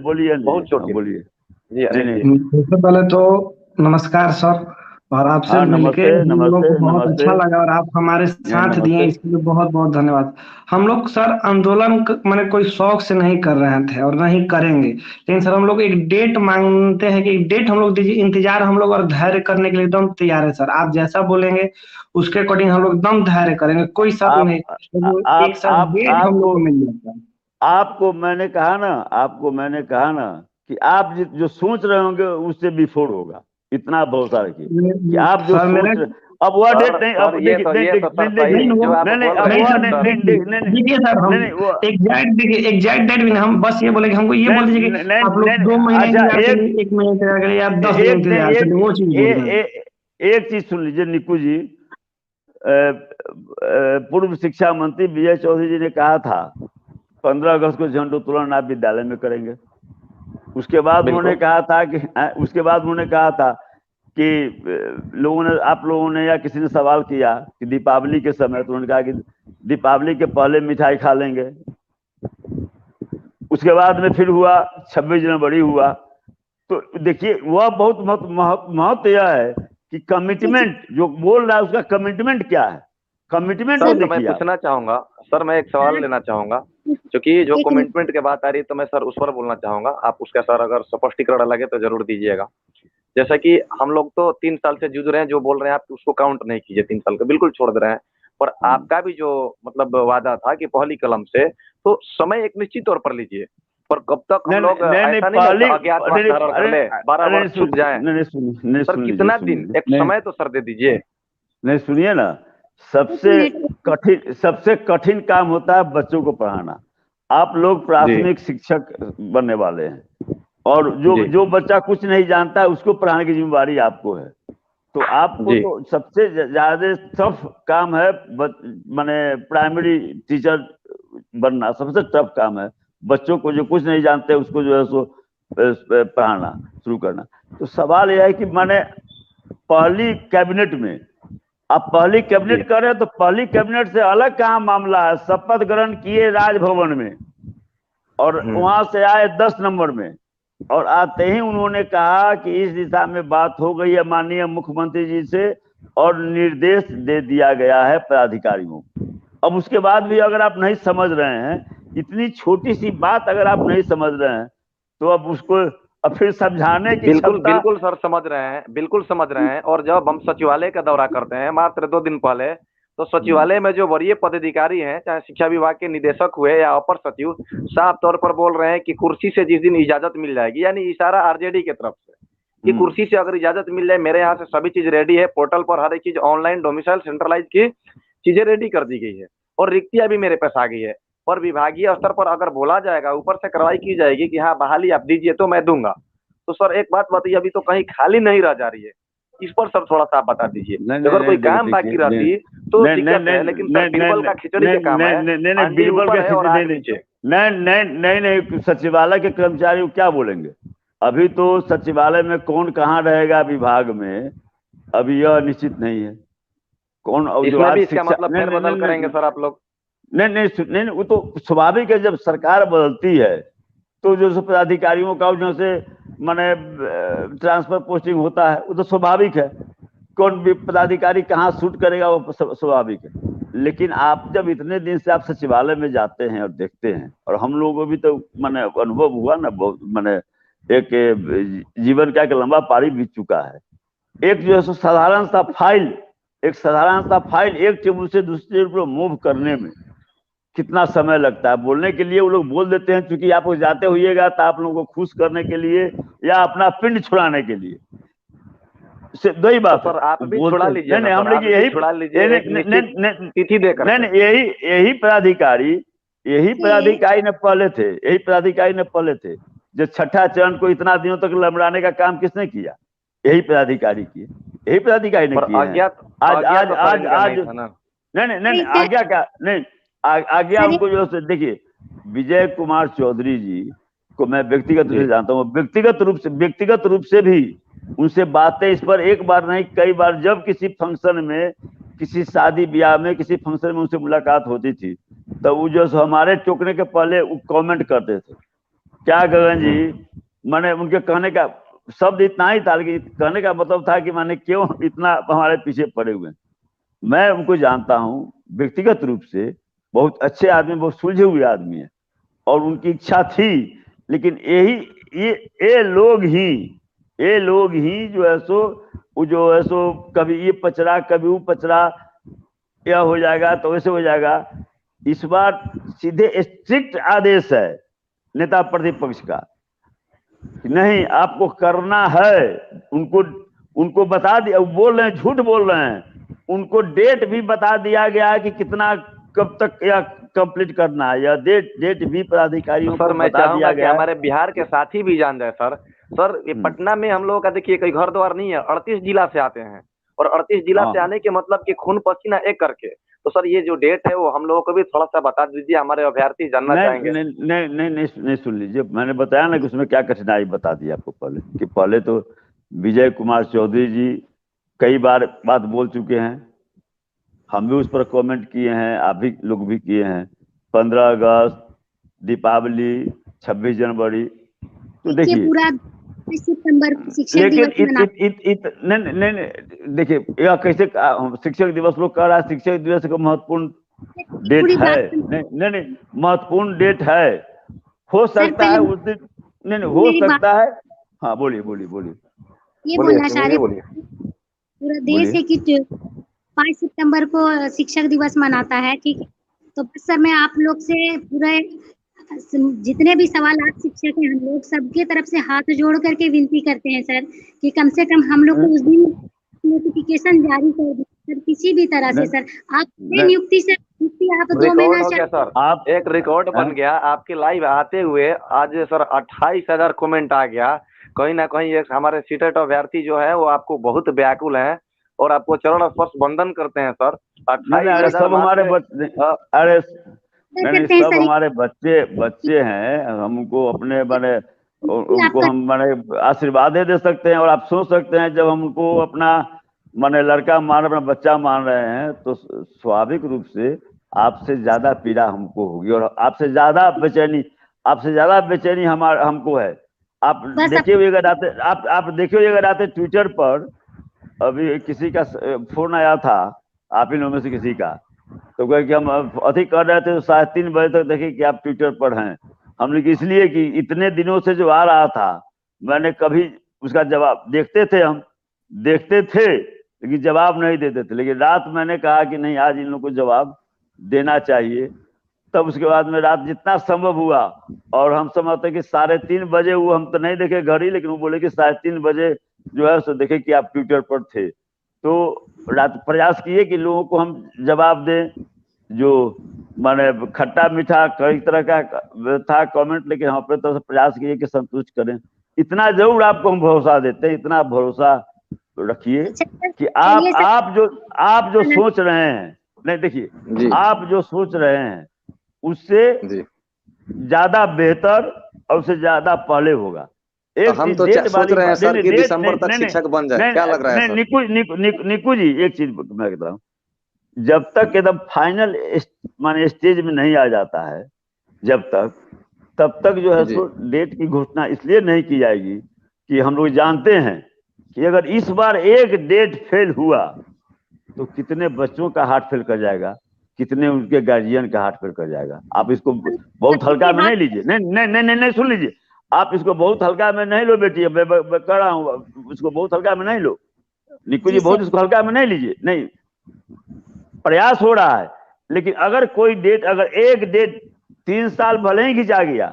जी अनिल जी। सबसे पहले तो नमस्कार सर, और आपसे मिलके हम लोग को बहुत अच्छा लगा और आप हमारे साथ दिए, इसके लिए बहुत बहुत धन्यवाद। हम लोग सर आंदोलन मैंने कोई शौक से नहीं कर रहे थे और नहीं करेंगे, लेकिन सर हम लोग एक डेट मांगते हैं कि एक डेट हम लोग दीजिए। इंतजार हम लोग और धैर्य करने के लिए एकदम तैयार है सर। आप जैसा बोलेंगे उसके अकॉर्डिंग हम लोग एकदम धैर्य करेंगे, कोई शक नहीं। एक सर डेट हम लोग को मिल जाता। आपको मैंने कहा ना कि आप जो सोच रहे होंगे उससे बिफोर होगा, इतना भरोसा रखिए कि आप जो सोच रहे, अब वह डेट नहीं, अब देखिए सर एग्जैक्ट डेट भी नहीं, हम बस ये बोले कि हमको ये बोल दीजिए कि आप लोग 2 महीने एक महीने या 10 दिन वो चीज। एक चीज सुन लीजिए निकू जी, पूर्व शिक्षा मंत्री विजय चौधरी जी ने कहा था 15 अगस्त को झंडोत्तोलन उत्तोलन आप विद्यालय में करेंगे। उसके बाद उन्होंने कहा था कि आप लोगों ने या किसी ने सवाल किया कि दीपावली के समय, तो उन्होंने कहा कि दीपावली के पहले मिठाई खा लेंगे। उसके बाद में फिर हुआ 26 जनवरी हुआ। तो देखिए वह बहुत महत्व यह है कि कमिटमेंट जो बोल रहा है उसका कमिटमेंट क्या है, कमिटमेंट मैं पूछना चाहूंगा सर, मैं एक सवाल लेना चाहूंगा, क्योंकि जो कमिटमेंट की बात आ रही है तो मैं सर उस पर बोलना चाहूंगा। आप उसका सर अगर स्पष्टीकरण लगे तो जरूर दीजिएगा। जैसा कि हम लोग तो 3 साल से जूझ रहे हैं, जो बोल रहे हैं आप उसको काउंट नहीं कीजिए, 3 साल का बिल्कुल छोड़ दे रहे हैं। पर आपका भी जो मतलब वादा था कि पहली कलम से, तो समय एक निश्चित तौर पर लीजिए। पर कब तक हम लोग ऐसा नहीं अज्ञातवास धारण कर ले, 12 वर्ष छूट जाए सर, कितना दिन एक समय तो सर दे दीजिए। नहीं सुनिए ना, सबसे कठिन काम होता है बच्चों को पढ़ाना। आप लोग प्राथमिक शिक्षक बनने वाले हैं और जो बच्चा कुछ नहीं जानता है उसको पढ़ाने की जिम्मेदारी आपको है। तो आपको तो सबसे ज्यादा टफ काम है माने प्राइमरी टीचर बनना, सबसे टफ काम है। बच्चों को जो कुछ नहीं जानते उसको जो है सो पढ़ाना शुरू करना। तो सवाल यह है कि माने पहली कैबिनेट में आप पहली कैबिनेट कर रहे हैं, तो पहली कैबिनेट से अलग कहाँ मामला है। शपथ ग्रहण किए राजभवन में और वहां से आए 10 नंबर में, और आते ही उन्होंने कहा कि इस दिशा में बात हो गई है माननीय मुख्यमंत्री जी से और निर्देश दे दिया गया है पदाधिकारियों को। अब उसके बाद भी अगर आप नहीं समझ रहे हैं, इतनी छोटी सी बात अगर आप नहीं समझ रहे हैं, तो अब उसको और फिर समझाने की बिल्कुल क्षमता। बिल्कुल सर समझ रहे हैं, बिल्कुल समझ रहे हैं। और जब हम सचिवालय का दौरा करते हैं मात्र 2 दिन पहले, तो सचिवालय में जो वरीय पदाधिकारी हैं, चाहे शिक्षा विभाग के निदेशक हुए या अपर सचिव, साफ तौर पर बोल रहे हैं कि कुर्सी से जिस दिन इजाजत मिल जाएगी, यानी इशारा आरजेडी की तरफ से कि कुर्सी से अगर इजाजत मिल जाए, मेरे यहाँ से सभी चीज रेडी है, पोर्टल पर हर एक चीज ऑनलाइन डोमिसाइल सेंट्रलाइज की चीजें रेडी कर दी गई है और रिक्तियां भी मेरे पास आ गई है। पर विभागीय स्तर पर अगर बोला जाएगा, ऊपर से कार्रवाई की जाएगी कि हाँ बहाली आप दीजिए, तो मैं दूंगा। तो सर एक बात बताइए, अभी तो कहीं खाली नहीं रह जा रही है, इस पर सर थोड़ा सा आप बता दीजिए। अगर कोई काम बाकी रहती तो दिक्कत है, लेकिन सर बीरबल का खिचड़ी का काम है, आंटी ऊपर है और आग नीचे। नहीं, सचिवालय के कर्मचारी क्या बोलेंगे? अभी तो सचिवालय में कौन कहाँ रहेगा विभाग में, अभी यह निश्चित नहीं है। कौन इसमें भी इसका मतलब फेरबदल करेंगे सर आप लोग? नहीं, वो तो स्वाभाविक है। जब सरकार बदलती है तो जो पदाधिकारियों का जो से माने ट्रांसफर पोस्टिंग होता है, वो तो स्वाभाविक है। कौन भी पदाधिकारी कहाँ शूट करेगा, वो स्वाभाविक है। लेकिन आप जब इतने दिन से आप सचिवालय में जाते हैं और देखते हैं, और हम लोगों को भी तो माने अनुभव हुआ ना, बहुत माने एक जीवन का एक लंबा पारी बीत चुका है। एक जो है साधारण सा फाइल एक टेबल से दूसरे टेबल पर मूव करने में कितना समय लगता है। बोलने के लिए वो लोग बोल देते हैं, क्योंकि आप जाते होइएगा तो आप लोगों को खुश करने के लिए या अपना पिंड छुड़ाने के लिए। दो ही बात सर, आप भी छुड़ा लीजिए। नहीं, हम लोग यही छुड़ा लीजिए तिथि देकर। नहीं, यही पदाधिकारी ने पहले थे जो छठा चरण को इतना दिनों तक लमड़ाने का काम किसने किया? यही पदाधिकारी किए, यही पदाधिकारी ने किया। आज नहीं आज्ञा क्या नहीं, आज्ञा हमको जो है देखिए, विजय कुमार चौधरी जी को मैं व्यक्तिगत रूप से जानता हूँ। व्यक्तिगत रूप से भी उनसे बातें इस पर एक बार नहीं कई बार, जब किसी फंक्शन में, किसी शादी ब्याह में, किसी फंक्शन में उनसे मुलाकात होती थी, तो वो जो हमारे टोकने के पहले वो कमेंट करते थे। क्या गगन जी, मैंने उनके कहने का शब्द इतना ही था, लेकिन कहने का मतलब था कि माने क्यों इतना हमारे पीछे पड़े हुए हैं। मैं उनको जानता हूँ व्यक्तिगत रूप से, बहुत अच्छे आदमी, बहुत सुलझे हुए आदमी है, और उनकी इच्छा थी। लेकिन ये लोग ही जो है सो कभी ये पचड़ा, कभी वो पचड़ा, यह हो जाएगा तो वैसे हो जाएगा। इस बार सीधे स्ट्रिक्ट आदेश है नेता प्रतिपक्ष का, नहीं आपको करना है। उनको बता दिया, बोल रहे हैं, झूठ बोल रहे हैं, उनको डेट भी बता दिया गया कि कितना कब तक या कंप्लीट करना है, या डेट भी पदाधिकारियों को बता दिया गया। हमारे बिहार के साथी भी जान जाए सर ये पटना में हम लोगों का देखिए कोई घर द्वार नहीं है, 38 जिला से आते हैं, और 38 जिला से आने के मतलब कि खून पसीना एक करके। तो सर ये जो डेट है वो हम लोगों को भी थोड़ा सा बता दीजिए, हमारे अभ्यर्थी जानना चाहेंगे। नहीं, सुन लीजिए, मैंने बताया ना कि उसमें क्या कठिनाई बता दी आपको पहले तो विजय कुमार चौधरी जी कई बार बात बोल चुके हैं, हम भी उस पर कमेंट किए हैं, आप भी लोग भी किए हैं। 15 अगस्त, दीपावली, 26 जनवरी, तो देखिए पूरा सितंबर शिक्षक दिवस नहीं देखिए, यह कैसे शिक्षक दिवस लोग कह रहा है, शिक्षक दिवस का महत्वपूर्ण डेट है, नहीं महत्वपूर्ण डेट है, हो सकता है उस दिन, नहीं हो सकता है। हाँ बोलिए। ये बोलना चाह रहे पूरा देश है कि 5 सितंबर को शिक्षक दिवस मनाता है, ठीक है। तो सर मैं आप लोग से पूरे जितने भी सवाल आप शिक्षक हैं, हम लोग सबके तरफ से हाथ जोड़ करके विनती करते हैं सर कि कम से कम हम लोग को उस दिन नोटिफिकेशन जारी कर दें सर, किसी भी तरह से। सर आप नियुक्ति से आप 2 महीना सर, आप एक रिकॉर्ड बन गया आपके लाइव आते हुए। आज सर 28,000 कमेंट आ गया। कहीं ना कहीं एक हमारे सीटेट अभ्यर्थी जो है वो आपको बहुत व्याकुल है और आपको चरण स्पर्श वंदन करते हैं सर। 28,000 सब हमारे सब हमारे बच्चे हैं, हमको अपने माने उनको हम माने आशीर्वाद दे सकते हैं, और आप सोच सकते हैं जब हम उनको अपना माने लड़का मान, अपना बच्चा मान रहे हैं, तो स्वाभाविक रूप से आपसे ज्यादा पीड़ा हमको होगी, और आपसे ज्यादा बेचैनी हमको है। आप देखिए अगर आते ट्विटर पर, अभी किसी का फोन आया था आप ही लोगों में से किसी का, तो कहे कि हम अधिक कर रहे थे, तो 3:30 बजे तक देखे कि आप ट्विटर पर हैं। हम लोग इसलिए कि इतने दिनों से जो आ रहा था मैंने कभी उसका जवाब देखते थे लेकिन जवाब नहीं देते थे, लेकिन रात मैंने कहा कि नहीं आज इन लोगों को जवाब देना चाहिए। तब उसके बाद में रात जितना संभव हुआ, और हम समझते कि 3:30 बजे, वो हम तो नहीं देखे घड़ी, लेकिन वो बोले कि 3:30 बजे जो है सो देखे कि आप ट्विटर पर थे। तो रात प्रयास किए कि लोगों को हम जवाब दें, जो माने खट्टा मीठा कई तरह का था कमेंट, लेकिन हम अपने तरफ से प्रयास किए कि संतुष्ट करें। इतना जरूर आपको हम भरोसा देते हैं, इतना भरोसा रखिए कि आप जो सोच रहे हैं, नहीं देखिए आप जो सोच रहे हैं उससे ज्यादा बेहतर और उससे ज्यादा पहले होगा। एक हम तो सोच रहे हैं सर कि दिसंबर तक शिक्षक बन जाए, क्या लग रहा है सर? निकू जी एक चीज मैं कहता हूँ, जब तक एकदम फाइनल माने स्टेज में नहीं आ जाता है, तब तक जो है सो डेट की घोषणा इसलिए नहीं की जाएगी कि हम लोग जानते हैं कि अगर इस बार एक डेट फेल हुआ तो कितने बच्चों का हार्ट फेल कर जाएगा, कितने उनके गार्जियन का हार्ट फेल कर जाएगा। आप इसको बहुत हल्का में नहीं लीजिए, नहीं सुन लीजिए, आप इसको बहुत हल्का में नहीं लो बेटी, मैं कह रहा हूँ इसको बहुत हल्का में नहीं लो निकू जी, बहुत इसको हल्का में नहीं लीजिए। नहीं, प्रयास हो रहा है, लेकिन अगर कोई डेट, अगर एक डेट 3 साल भले ही खिंचा गया,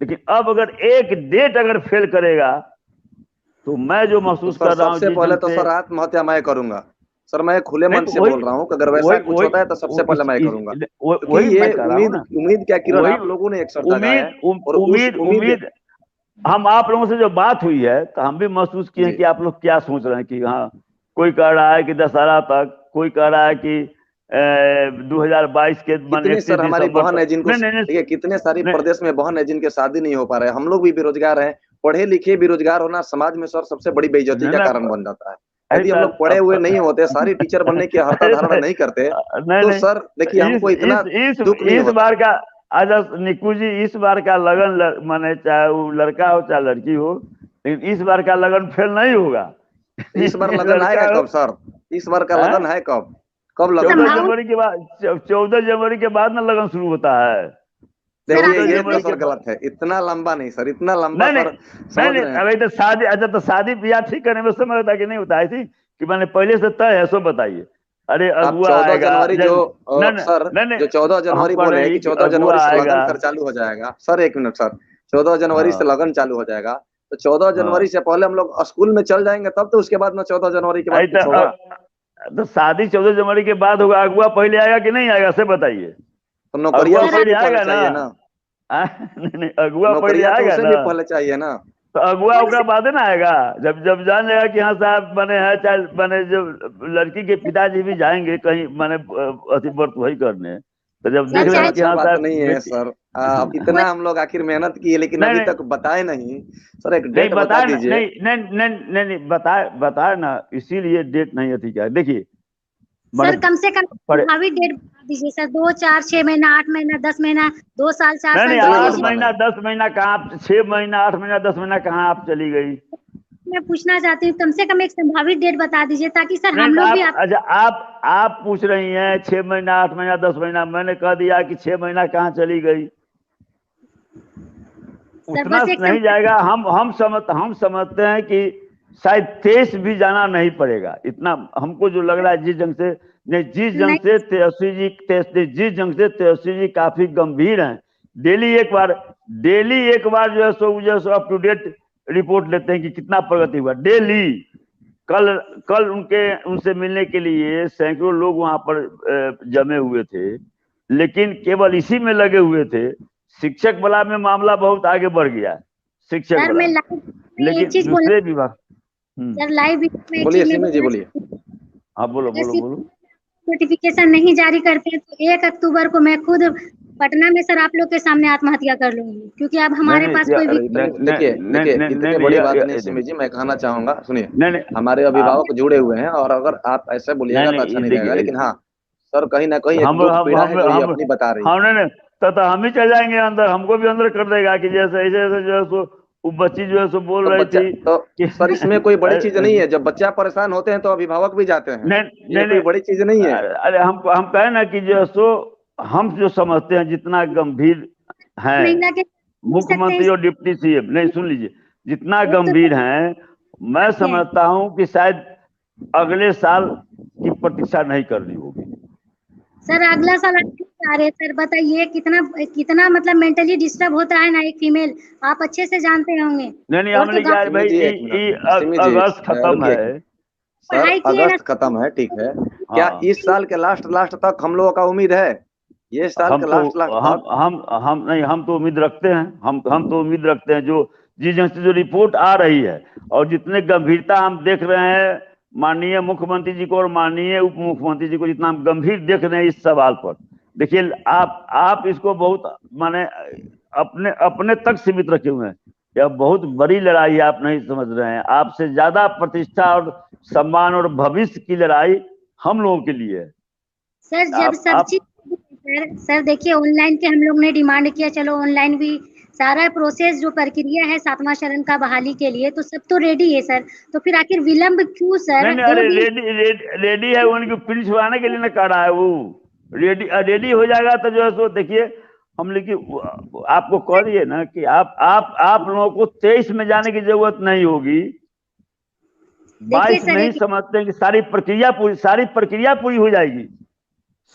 लेकिन अब अगर एक डेट अगर फेल करेगा तो मैं जो महसूस कर रहा हूँ, सबसे पहले तो सर आत्महत्या मैं करूंगा सर, मैं खुले मन से बोल रहा हूँ कि अगर वैसा कुछ होता है तो सबसे पहले मैं करूंगा। वही ये उम्मीद क्या किरण आप लोगों ने एक शब्द लगाया है, और उम्मीद हम आप लोगों से जो बात हुई है तो हम भी महसूस किए हैं कि आप लोग क्या सोच रहे हैं कि हाँ, कोई कह रहा है कि दशहरा तक, कोई कह रहा है कि 2022 के कितने सर हमारी बहन है जिनको, देखिए कितने सारी प्रदेश में बहन है जिनके शादी नहीं हो पा रहे हैं। हम लोग भी बेरोजगार हैं, पढ़े लिखे बेरोजगार होना समाज में सर सबसे बड़ी बेइज्जती का कारण बन जाता है। यदि हम लोग पढ़े हुए नहीं होते, सारी टीचर बनने की हरता धारणा नहीं करते, तो सर देखिए हमको इतना दुख नहीं होता। इस बार का निकू जी, इस बार का लगन माने चाहे वो लड़का हो चाहे लड़की हो, लेकिन इस बार का लगन फेल नहीं होगा। इस बार लगन आएगा कब सर? इस बार का लगन है कब? कब लगन? 14 जनवरी के बाद, 14 जनवरी के बाद ना लगन शुरू होता है। देखिए ये तो सर गलत है, इतना लंबा नहीं सर, इतना लंबा नहीं, अभी तो शादी, अच्छा तो शादी ब्याह ठीक करने में समय होता कि नहीं होता है थी कि मैंने पहले से तय है, सो बताइए। अरे अगुआ 14 जनवरी जो सर जो 14 जनवरी बोले कि 14 जनवरी से लगन कर चालू हो जाएगा। सर एक मिनट सर, 14 जनवरी से लगन चालू हो जाएगा, तो 14 जनवरी से पहले हम लोग स्कूल में चल जाएंगे, तब तो उसके बाद में 14 जनवरी के बाद तो शादी 14 जनवरी के बाद होगा, अगुआ पहले आएगा कि नहीं आएगा, से बताइए। तो नौकरिया पहले आएगा ना? नहीं, अगुआ पहले आएगा ना, पहले चाहिए ना, तो अगुआ उसका बाद ना आएगा, जब जान जाएगा कि हाँ साहब बने हैं, चाहे बने जो लड़की के पिताजी भी जाएंगे कहीं माने अति व्रत वही करने, तो जब देख रहे कि हाँ साहब नहीं है सर, इतना हम लोग आखिर मेहनत किए लेकिन अभी तक बताए नहीं सर, एक डेट बता दीजिए। नहीं बताए ना, इसीलिए डेट नहीं अति क्या। देखिए सर कम से कम प्रभावी डेट बता दीजिए सर, 2, 4, 6 महीना, 8 महीना, 10 महीना, 2 साल, 4 साल। 8 महीना 10 महीना कहाँ, 6 महीना 8 महीना 10 महीना कहाँ आप चली गई? मैं पूछना चाहती हूँ, कम से कम एक संभावित डेट बता दीजिए ताकि सर हम लोग भी अच्छा आप पूछ रही हैं 6 महीना 8 महीना 10 महीना, मैंने कह दिया कि 6 महीना कहाँ चली गई, उतना नहीं जाएगा। हम समझते हैं कि शायद 23 भी जाना नहीं पड़ेगा, इतना हमको जो लग रहा है। जिस जंग से तेजस्वी जी काफी गंभीर हैं, डेली एक बार जो है so up to date report लेते हैं कि कितना प्रगति हुआ डेली। कल उनसे मिलने के लिए सैकड़ों लोग वहां पर जमे हुए थे, लेकिन केवल इसी में लगे हुए थे। शिक्षक वाला में मामला बहुत आगे बढ़ गया, शिक्षक वाला, लेकिन दूसरे विभाग बोलिए सीमा जी, बोलिए। हाँ बोलो। नोटिफिकेशन नहीं जारी करते तो 1 अक्टूबर को मैं खुद पटना में सर आप लोग के सामने आत्महत्या कर लूंगी, क्योंकि अब हमारे पास कोई देखिए इतनी बड़ी बात नहीं सीमा जी, मैं कहना चाहूंगा, सुनिए, हमारे अभिभावक जुड़े हुए हैं और अगर आप ऐसे बोलिएगा तो अच्छा नहीं लगेगा, लेकिन हाँ सर कहीं ना कहीं हम अपनी बता रही है, तो हम ही चल जाएंगे अंदर, हमको भी अंदर कर देगा कि जैसे ऐसे जो है सो वो बच्ची जो है सो बोल रही थी तो सर इसमें कोई बड़ी चीज नहीं है, जब बच्चा परेशान होते हैं तो अभिभावक भी जाते हैं, नहीं कोई बड़ी चीज नहीं है। अरे हम कहे ना कि जो सो हम जो समझते हैं जितना गंभीर है मुख्यमंत्री और डिप्टी सीएम, नहीं सुन लीजिए, जितना गंभीर हैं, मैं समझता हूं कि शायद अगले साल की प्रतीक्षा नहीं करनी होगी। सर अगला साल आ रहे सर, बताइए कितना कितना मतलब मेंटली डिस्टर्ब होता है ना एक फीमेल, आप अच्छे से जानते होंगे। नहीं हमने क्या है भाई, अगस्त खत्म है सर, अगस्त खत्म है, ठीक है। क्या इस साल के लास्ट तक हम लोगों का उम्मीद है? ये साल के लास्ट तक हम नहीं, हम तो उम्मीद रखते हैं, हम तो उम्मीद रखते हैं। जो जो रिपोर्ट आ रही है और जितने गंभीरता हम देख रहे हैं माननीय मुख्यमंत्री जी को और माननीय उप मुख्यमंत्री जी को, जितना हम गंभीर देख रहे हैं इस सवाल पर, देखिए आप इसको बहुत माने अपने तक सीमित रखे हुए हैं। यह बहुत बड़ी लड़ाई है, आप नहीं समझ रहे हैं। आपसे ज्यादा प्रतिष्ठा और सम्मान और भविष्य की लड़ाई हम लोगों के लिए है। सर जब सब चीज सर देखिए, ऑनलाइन के हम लोग ने डिमांड किया, चलो ऑनलाइन भी सारा प्रोसेस जो प्रक्रिया है 7वां चरण का बहाली के लिए, तो सब तो रेडी है सर, तो फिर आखिर विलंब क्यों सर? नहीं, अरे रेडी है, उनकी प्रिंट छुड़ाने के लिए ना कर रहा है वो। रेडी हो जाएगा तो जो है सो देखिए, हम लेकिन आपको कह दिए ना कि आप लोगों को 23 में जाने की जरूरत नहीं होगी। 22 में ही समझते हैं कि सारी प्रक्रिया पूरी हो जाएगी।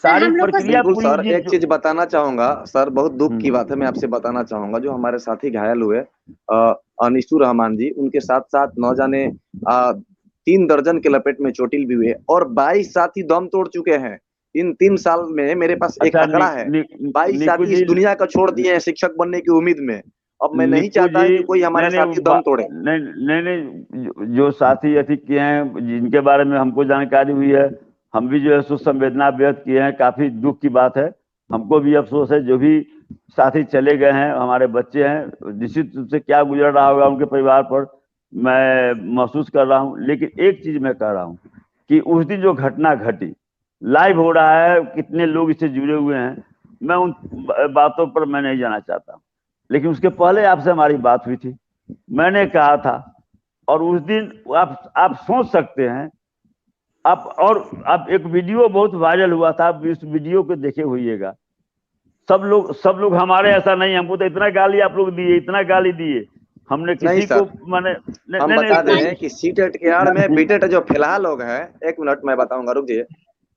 सारी प्रक्रिया पूरी। सर एक चीज बताना चाहूंगा सर, बहुत दुख की बात है, मैं आपसे बताना चाहूंगा, जो हमारे साथी घायल हुए अनिसुर रहमान जी, उनके साथ साथ 9 जाने 3 दर्जन के लपेट में चोटिल भी हुए और 22 साथी दम तोड़ चुके हैं इन 3 साल में। मेरे पास एक आंकड़ा है, 22 साथी इस दुनिया को छोड़ दिए हैं शिक्षक बनने की उम्मीद में। अब मैं नहीं चाहता कि कोई हमारे साथी दम तोड़े। नहीं, जो साथी अधिक किए हैं, जिनके बारे में हमको जानकारी हुई है, हम भी जो है सो संवेदना व्यक्त किए हैं। काफी दुख की बात है, हमको भी अफसोस है। जो भी साथी चले गए हैं, हमारे बच्चे हैं, निश्चित रूप से क्या गुजर रहा होगा उनके परिवार पर मैं महसूस कर रहा हूं। लेकिन एक चीज मैं कह रहा हूं कि उस दिन जो घटना घटी, लाइव हो रहा है, कितने लोग इससे जुड़े हुए हैं, मैं उन बातों पर मैं नहीं जाना चाहता। लेकिन उसके पहले आपसे हमारी बात हुई थी, मैंने कहा था, और उस दिन आप सोच सकते हैं आप एक वीडियो बहुत वायरल हुआ था, आप इस वीडियो को देखे होइएगा। सब लोग हमारे ऐसा नहीं, हमको तो इतना गाली आप लोग दिए, इतना गाली दिए, हमने किसी को माने हम बता दें हैं कि सीटेट के आड़ में बीटेट जो फिलहाल लोग हैं, 1 मिनट मैं बताऊंगा, रुकिए।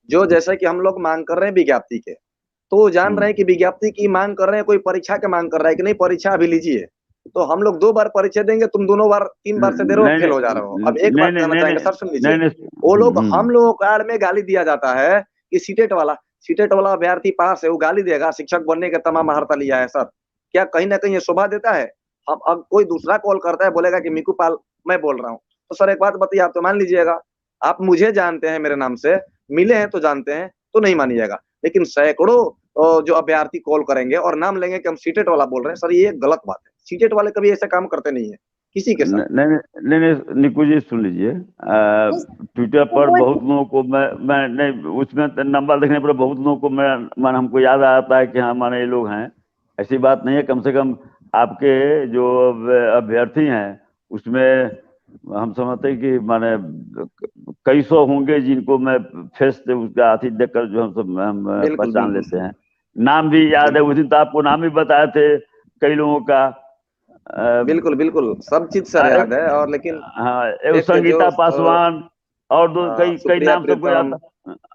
जो जैसे कि हम लोग मांग कर रहे हैं विज्ञप्ति के, तो जान रहे हैं कि विज्ञप्ति की मांग कर रहे हैं, कोई परीक्षा के मांग कर रहा है कि नहीं परीक्षा अभी लीजिए, तो हम लोग 2 बार परीक्षा देंगे, तुम दोनों बार 3 बार से दे रहे हो, फेल हो जा रहे हो। अब एक बात कहना चाहेंगे सर, सुन लीजिए, वो लोग हम लोगों के आड़ में गाली दिया जाता है कि सीटेट वाला अभ्यर्थी पास है, वो गाली देगा, शिक्षक बनने का तमाम हरता लिया है। सर क्या कहीं ना कहीं ये शोभा देता है? हम अब कोई दूसरा कॉल करता है, बोलेगा कि मिकू पाल मैं बोल रहा हूँ, तो सर एक बात बताइए, आप तो मान लीजिएगा, आप मुझे जानते हैं, मेरे नाम से मिले हैं तो जानते हैं, तो नहीं मानिएगा। लेकिन सैकड़ों जो अभ्यर्थी कॉल करेंगे और नाम लेंगे कि हम सीटेट वाला बोल रहे हैं, सर ये गलत बात है। सीटेट वाले कभी ऐसा काम करते नहीं है किसी के साथ। नहीं निकू जी सुन लीजिए, ट्विटर पर बहुत लोगों को मैं नहीं, उसमें नंबर देखने पर बहुत लोगों को मैं हमको याद आता है कि हाँ माने ये लोग हैं। ऐसी बात नहीं है, कम से कम आपके जो अभ्यर्थी हैं उसमें हम समझते हैं कि माने कई सौ होंगे जिनको मैं फेस से उसका अथी देखकर जो हम पहचान लेते हैं। नाम भी याद है, उस दिन तो आपको नाम भी बताए थे कई लोगों का। बिल्कुल सब चीज सर याद है। और लेकिन हाँ, संगीता पासवान और कई नाम सबको याद था।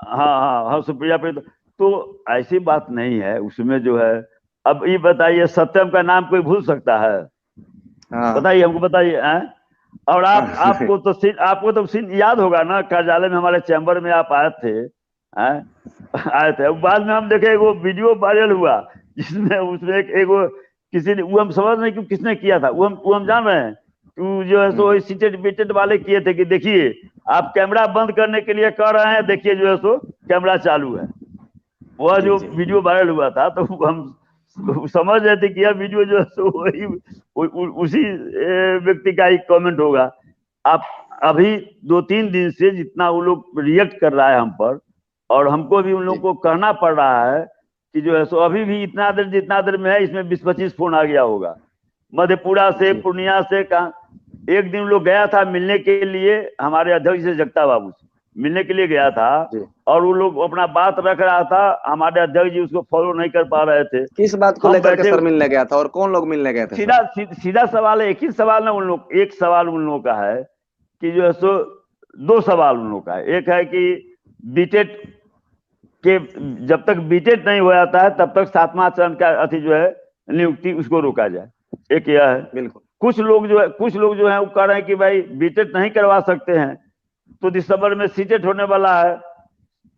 हाँ सुप्रिया प्रीतम। तो ऐसी बात नहीं है उसमें जो है। अब ये बताइए, सत्यम का नाम कोई भूल सकता है? बताइए हमको, बताइए। और आपको तो सीन याद होगा ना, कार्यालय में हमारे चैम्बर में आप आए थे। बाद में हम देखे वो वीडियो वायरल हुआ जिसमें उसमें एक किसी ने, वो हम समझ नहीं कि किसने किया था, वो हम जान रहे हैं कि जो है सो सीटेट बीटेट वाले किए थे कि देखिए आप कैमरा बंद करने के लिए कह रहे हैं, देखिए जो है सो कैमरा चालू है। वह जो वीडियो वायरल हुआ था, तो हम समझ रहे थे कि यह वीडियो जो है सो वही उसी व्यक्ति का ही कमेंट होगा। आप अभी 2-3 दिन से जितना वो लोग रिएक्ट कर रहा है हम पर, और हमको भी उन लोगों को कहना पड़ रहा है कि जो है सो अभी भी जितना देर में है, इसमें 20-25 फोन आ गया होगा मधेपुरा से, पूर्णिया से। कहा एक दिन लोग गया था मिलने के लिए हमारे अध्यक्ष से, जगता बाबू से, मिलने के लिए गया था और वो लोग अपना बात रख रहा था, हमारे अध्यक्ष जी उसको फॉलो नहीं कर पा रहे थे। किस बात को लेकर के सर मिलने गया था और कौन लोग मिलने गए थे? सीधा सवाल है, एक ही सवाल ना उन लोग, एक सवाल उन लोगों का है कि जो है सो 2 सवाल उन लोगों का है। एक है कि बीटेट के जब तक बीटेट नहीं हो जाता है तब तक 7वां चरण का अति जो है नियुक्ति उसको रोका जाए, एक यह है। बिल्कुल। कुछ लोग जो है वो कह रहे हैं कि भाई बीटेट नहीं करवा सकते हैं तो दिसंबर में सीटेट होने वाला है,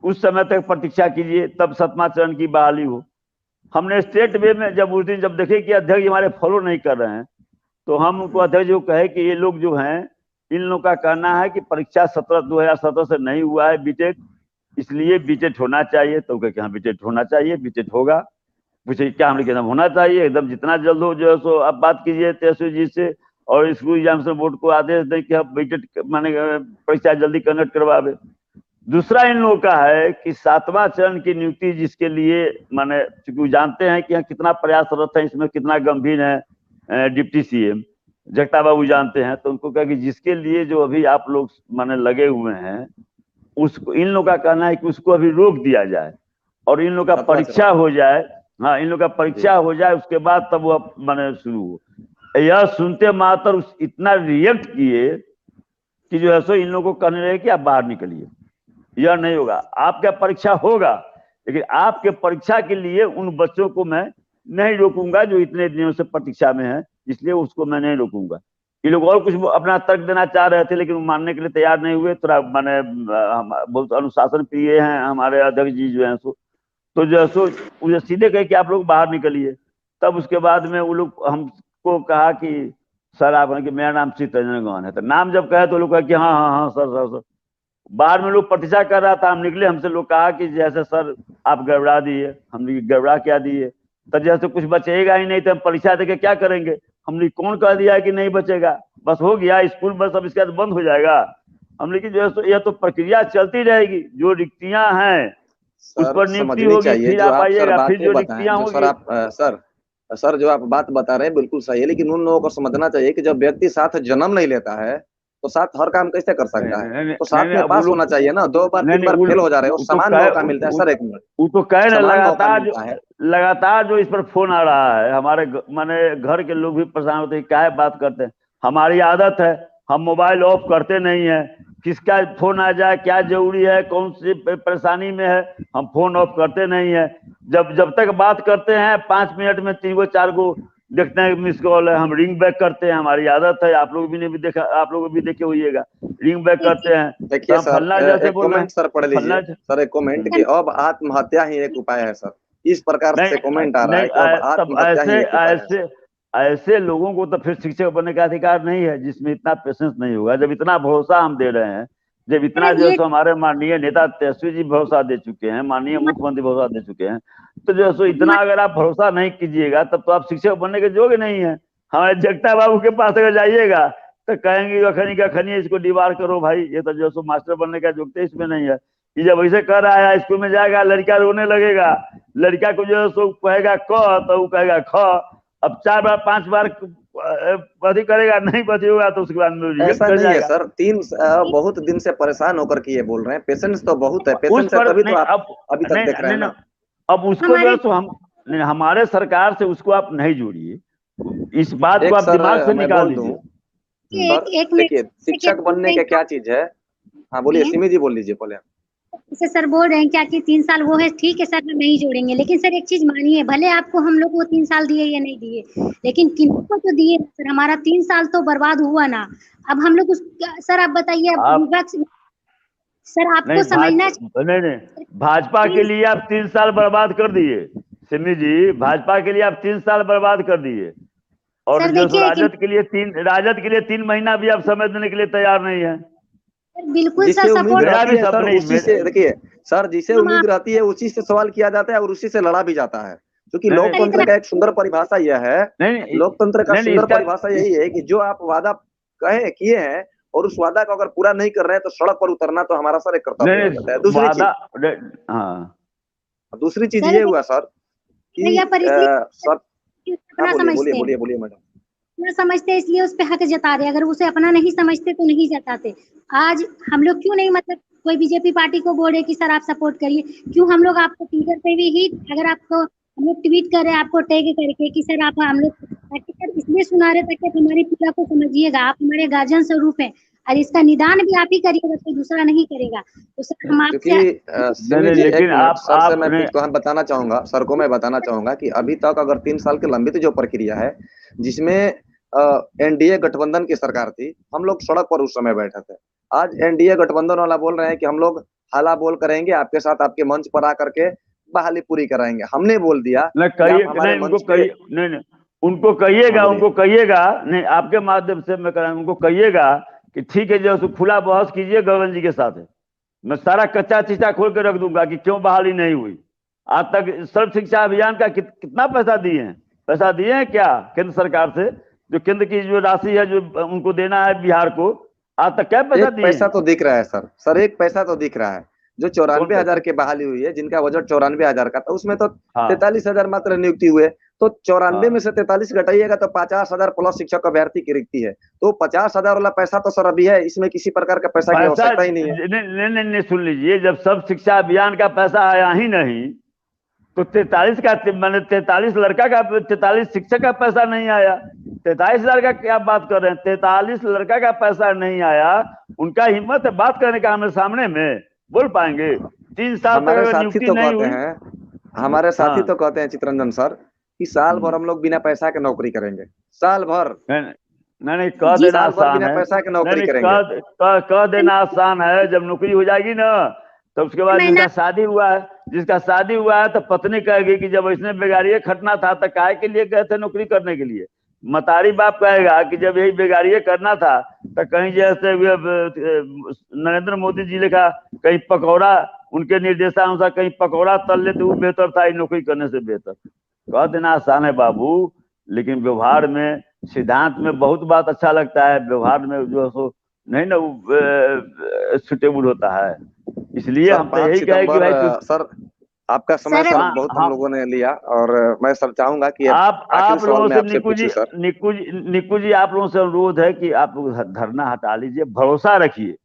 उस समय तक प्रतीक्षा कीजिए, तब 7वां चरण की बहाली हो। हमने स्टेट वे में जब उस दिन जब देखे कि अध्यक्ष हमारे फॉलो नहीं कर रहे हैं तो हम उनको अध्यक्ष को कहे कि ये लोग जो हैं इन लोगों का कहना है कि परीक्षा 2017 से नहीं हुआ है बीटेट, इसलिए बीटेट होना चाहिए। तो कहे कि हाँ बीटेट होना चाहिए, बीटेट होगा। पूछे क्या? हमने कहना होना चाहिए एकदम, जितना जल्द हो जो है सो आप बात कीजिए तेजस्वी जी से और स्कूल एग्जामिनेशन बोर्ड को आदेश दें कि हम बीटेट माने परीक्षा जल्दी कंडक्ट करवावे। दूसरा इन लोगों का है कि 7वां चरण की नियुक्ति जिसके लिए माने चूंकि जानते हैं कि यहाँ कितना प्रयासरत है, इसमें कितना गंभीर है डिप्टी सीएम जगता बाबू जानते हैं, तो उनको कहा कि जिसके लिए जो अभी आप लोग माने लगे हुए हैं उसको, इन लोगों का कहना है कि उसको अभी रोक दिया जाए और इन लोगों का परीक्षा हो जाए। हाँ, इन लोगों का परीक्षा हो जाए, उसके बाद तब वो माने शुरू हो। यह सुनते मात्र इतना रिएक्ट किए कि जो है सो इन लोगों को कहने लगे कि आप बाहर निकलिए, यह नहीं होगा, आपका परीक्षा होगा लेकिन आपके परीक्षा के लिए उन बच्चों को मैं नहीं रोकूंगा जो इतने दिनों से प्रतीक्षा में है, इसलिए उसको मैं नहीं रोकूंगा। ये लोग और कुछ अपना तर्क देना चाह रहे थे लेकिन वो मानने के लिए तैयार नहीं हुए। थोड़ा माने बहुत अनुशासन प्रिय हैं हमारे अध्यक्ष जी जो है सो, तो जो है सो मुझे सीधे कहे कि आप लोग बाहर निकलिए। तब उसके बाद में वो लोग हमको कहा कि सर आप कि मेरा नाम श्री तंजन गौन है, तो नाम जब कहे तो लोग कहा कि हाँ हाँ हाँ सर। बाहर में लोग प्रतीक्षा कर रहा था, हम निकले, हमसे लोग कहा कि जैसे सर आप गड़बड़ा दिए। हमने गड़बड़ा क्या दिए? तो जैसे कुछ बचेगा ही नहीं तो हम परीक्षा देके क्या करेंगे? हमने कौन कह दिया कि नहीं बचेगा, बस हो गया स्कूल बस अब इसके बाद बंद हो जाएगा। हमने कि जो है यह तो प्रक्रिया चलती रहेगी, जो रिक्तियां हैं उस पर नियुक्ति होगी, फिर आप आइएगा, फिर जो रिक्तियां होगी। सर जो आप बात बता रहे हैं बिल्कुल सही है, लेकिन उन लोगों को समझना चाहिए कि जब व्यक्ति साथ जन्म नहीं लेता है तो साथ हर काम कैसे कर सकता है? तो साथ में पास होना चाहिए ना। 2 बार 3 बार फेल हो जा रहे हो, समान मौका मिलता है। सर एक मिनट, वो तो कह रहे लगातार जो इस पर फोन आ रहा है, हमारे माने घर के लोग भी परेशान होते हैं, क्या बात करते हैं। हमारी आदत है, हम मोबाइल ऑफ करते नहीं है, किसका फोन आ जाए, क्या जरूरी है, कौन सी परेशानी में है, हम फोन ऑफ करते नहीं है। जब तक बात करते हैं 5 मिनट में 3 गो 4 गो देखते हैं मिस कॉल है, हम रिंग बैक करते हैं, हमारी आदत है। आप लोग भी ने भी देखा, आप लोग भी देखे होइएगा, रिंग बैक करते हैं। देखिए सर, एक कमेंट सर पढ़ लीजिए सर, एक कमेंट कि अब आत्महत्या ही एक उपाय है सर, इस प्रकार से कमेंट आ रहा है कि अब आत्महत्या ही एक उपाय है। ऐसे लोगों को तो फिर शिक्षक बनने का अधिकार नहीं है जिसमें इतना पेशेंस नहीं होगा। जब इतना भरोसा हम दे रहे हैं, जब इतना जो है हमारे माननीय नेता तेजस्वी जी भरोसा दे चुके हैं, माननीय मुख्यमंत्री भरोसा दे चुके हैं, तो जो है इतना अगर आप भरोसा नहीं कीजिएगा तब तो आप शिक्षक बनने के योग्य नहीं है। हमारे जगता बाबू के पास अगर जाइएगा तो कहेंगे अखनी इसको डिवार करो भाई, ये तो जो मास्टर बनने का योग्यता इसमें नहीं है। ये जब ऐसे कर रहा है, स्कूल में जाएगा लड़का रोने लगेगा, लड़का को जो है सो कहेगा क तो वो कहेगा ख। अब 4 बार 5 बार बधी करेगा, नहीं बधी होगा तो उसके बाद में ऐसा नहीं है सर। 3 बहुत दिन से परेशान होकर के ये बोल रहे हैं, पेशेंस तो बहुत है, पेशेंस है तभी तो आप अभी तक देख रहे हैं ना। अब उसको जो तो हम हमारे सरकार से उसको आप नहीं जोड़िए, इस बात को आप दिमाग से निकाल दीजिए। देखिए शिक्षक बनने के क्या चीज है। हाँ बोलिए सिमी जी, बोल लीजिए पहले। जैसे सर बोल रहे हैं क्या कि 3 साल वो है, ठीक है सर हम नहीं जोड़ेंगे, लेकिन सर एक चीज मानिए, भले आपको हम लोग को 3 साल दिए या नहीं दिए, लेकिन किनको तो दिए सर। हमारा 3 साल तो बर्बाद हुआ ना। अब हम लोग सर आप बताइए, सर आपको समझना नहीं, भाजपा के लिए आप 3 साल बर्बाद कर दिए सिमी जी, भाजपा के लिए आप 3 साल बर्बाद कर दिए। और जो राजद के लिए 3 महीना भी आप समय देने के लिए तैयार नहीं है। बिल्कुल सर, सपोर्ट उसी से देखिए सर, जिसे उम्मीद रहती है उसी से सवाल किया जाता है और उसी से लड़ा भी जाता है। क्योंकि लोकतंत्र का एक सुंदर परिभाषा यह है, लोकतंत्र का सुंदर परिभाषा यही है कि जो आप वादा किए हैं और उस वादा को अगर पूरा नहीं कर रहे हैं तो सड़क पर उतरना तो हमारा सर एक कर्तव्य होता है। दूसरी चीज ये हुआ सर कि बोलिए मैडम। अपना समझते इसलिए उस पे हक जता रहे, अगर उसे अपना नहीं समझते तो नहीं जताते। आज हम लोग क्यों नहीं, मतलब कोई बीजेपी पार्टी को बोल रहे कि सर आप सपोर्ट करिए, क्यों हम लोग आपको ट्विटर पे भी ही अगर आपको हम लोग ट्वीट कर रहे हैं आपको टैग करके कि सर आप हम लोग इसलिए सुना रहे ताकि आप हमारी पीड़ा को समझिएगा, आप हमारे गार्जियन स्वरूप है और इसका निदान भी आप ही करिएगा, कोई दूसरा नहीं करेगा। तो सर हम आपसे लेकिन सर से मैं कुछ बताना चाहूंगा, सर को मैं बताना चाहूंगा कि अभी तक अगर 3 साल की लंबित जो प्रक्रिया है जिसमें एनडीए गठबंधन की सरकार थी, हम लोग सड़क पर उस समय बैठे थे। आज एनडीए गठबंधन वाला बोल रहे हैं कि हम लोग हाला बोल करेंगे आपके साथ, आपके मंच पर आकर के बहाली पूरी कराएंगे। हमने बोल दिया उनको कहिएगा नहीं, आपके माध्यम से मैं कराऊंगा, उनको कहिएगा कि ठीक है जो खुला बहस कीजिए गवर्नर जी के साथ, मैं सारा कच्चा चीचा खोल के रख दूंगा कि क्यों बहाली नहीं हुई। आज तक सर्व शिक्षा अभियान का कितना पैसा दिए हैं क्या केंद्र सरकार से, जो केंद्र की जो राशि है जो उनको देना है बिहार को, आज तक क्या पैसा दिए? पैसा तो दिख रहा है सर, एक पैसा तो दिख रहा है जो 94,000 की बहाली हुई है, जिनका बजट 94,000 का था, उसमें तो 43,000 मात्र नियुक्ति हुए। तो 94 में से 43 घटाइएगा तो 50,000 प्लस शिक्षक अभ्यर्थी की रिक्ति है। तो 50,000 वाला पैसा तो सर अभी है, इसमें किसी प्रकार का पैसा की आवश्यकता ही नहीं है। नहीं सुन लीजिए, जब सब शिक्षा अभियान का पैसा आया ही नहीं तो 43 का मैंने 43 लड़का का 43 शिक्षक का पैसा नहीं आया। 43,000 का क्या बात कर रहे हैं? 43 लड़का का पैसा नहीं आया, उनका हिम्मत है बात करने का, हमें सामने में बोल पाएंगे? 3 साल हमारे साथी तो कहते हैं, हमारे साथी तो कहते हैं चित्ररंजन सर कि साल भर हम लोग बिना पैसा के नौकरी करेंगे, साल भर। नहीं कह देना आसान है, पैसा के नौकरी करेंगे, कह देना आसान है। जब नौकरी हो जाएगी ना तो उसके बाद जिसका शादी हुआ है तो पत्नी कहेगी कि जब इसने बेगारिये खटना था तो काहे के लिए गए थे नौकरी करने के लिए। मतारी बाप कहेगा कि जब यही बेगारिये करना था तो कहीं जैसे नरेंद्र मोदी जी लिखा कहीं पकौड़ा, उनके निर्देशानुसार कहीं पकौड़ा तल लेते वो बेहतर था नौकरी करने से बेहतर। कह देना आसान है बाबू, लेकिन व्यवहार में सिद्धांत में बहुत बात अच्छा लगता है, व्यवहार में जो सो नहीं ना सुटेबल होता है। इसलिए हम तो यही कहे कि भाई सर आपका समय बहुत हम लोगों ने लिया, और मैं सब चाहूंगा कि आप लोगों से निक्कू जी आप लोगों से अनुरोध है कि आप लोग धरना हटा लीजिए, भरोसा रखिए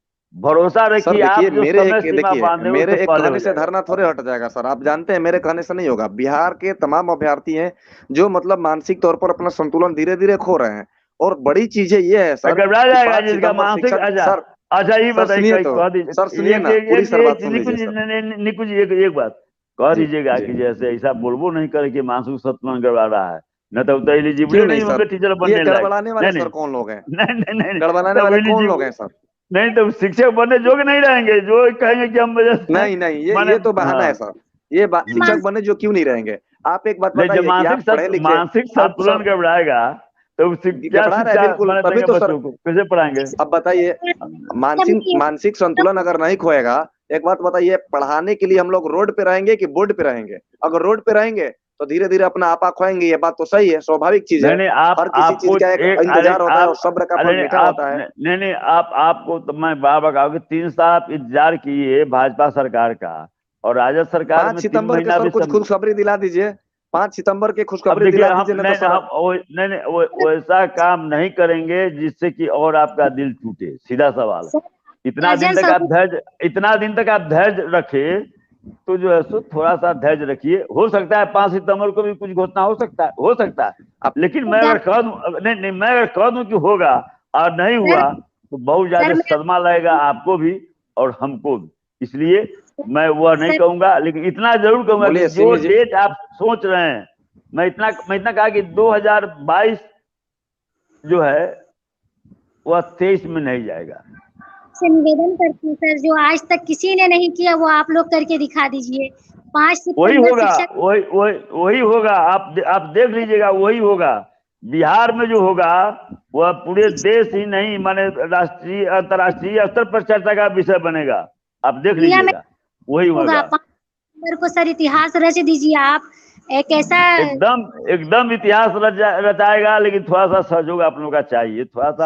आप मेरे एक कहने से धरना थोड़े हट जाएगा सर। आप जानते हैं मेरे कहने से नहीं होगा। बिहार के तमाम अभ्यर्थी हैं जो मतलब मानसिक तौर पर अपना संतुलन धीरे धीरे खो रहे हैं, और बड़ी चीजें ये है सर, घबरा जाएगा जिसका मानसिक। अच्छा ये बताइए सर, सुनिए ना पूरी सर बात सुन लीजिए। निक्कू जी एक बात कह दीजिएगा कि जैसे ऐसा बोलबो नहीं करे कि मानसिक संतुलन गड़बड़ा रहा है, न तो एलिजिबल नहीं होंगे टीचर बनने गड़बड़ाने वाले सर कौन लोग हैं? नहीं गड़बड़ाने वाले कौन लोग हैं सर? नहीं तो शिक्षक बनने जोग नहीं रहेंगे, जो कहेंगे कि हम नहीं ये तो बहाना है सर। ये शिक्षक बनने जो क्यों नहीं रहेंगे? आप एक बात बताइए, मानसिक संतुलन गड़बड़ाएगा तो बिल्कुल तभी तो सर कैसे पढ़ाएंगे? अब बताइए, मानसिक संतुलन अगर नहीं खोएगा, एक बात बताइए, पढ़ाने के लिए हम लोग रोड पे रहेंगे कि बोर्ड पे रहेंगे? अगर रोड पे रहेंगे तो धीरे धीरे अपना आपा खोएंगे, ये बात तो सही है, स्वाभाविक चीज है। हर किसी चीज का एक इंतजार होता है और सब्र का फल मीठा होता है। नहीं आपको तो मैं बार-बार कहूँगा 3 साल आप इंतजार किए भाजपा सरकार का, और राजद सरकार 5 सितंबर के कुछ खुशखबरी दिला दीजिए, 5 सितंबर के खुशखबरी दिला दीजिए। नहीं वैसा काम नहीं करेंगे जिससे कि और आपका दिल टूटे, सीधा सवाल। इतना दिन तक आप धैर्य रखे तो जो है सो थोड़ा सा धैर्य रखिए। हो सकता है 5 सितंबर को भी कुछ घोषणा हो सकता है, लेकिन मैं अगर कह दूं मैं अगर कह दूं कि होगा और नहीं हुआ तो बहुत ज्यादा सदमा लगेगा आपको भी और हमको भी। इसलिए मैं वह नहीं कहूंगा, लेकिन इतना जरूर कहूंगा कि जो डेट आप सोच रहे हैं, मैं इतना कहा कि 2022 जो है वह 23 में नहीं जाएगा। से निवेदन करती हूँ सर, जो आज तक किसी ने नहीं किया वो आप लोग करके दिखा दीजिए। 5 वही होगा, आप देख लीजिएगा, वही होगा। बिहार में जो होगा वह पूरे देश ही नहीं माने राष्ट्रीय अंतर्राष्ट्रीय स्तर पर चर्चा का विषय बनेगा। आप देख लीजिएगा, वही होगा। 5 सितंबर को सर इतिहास रच दीजिए आप। एक ऐसा एकदम इतिहास रचाएगा, लेकिन थोड़ा सा सहयोग आप लोगों का चाहिए, थोड़ा सा।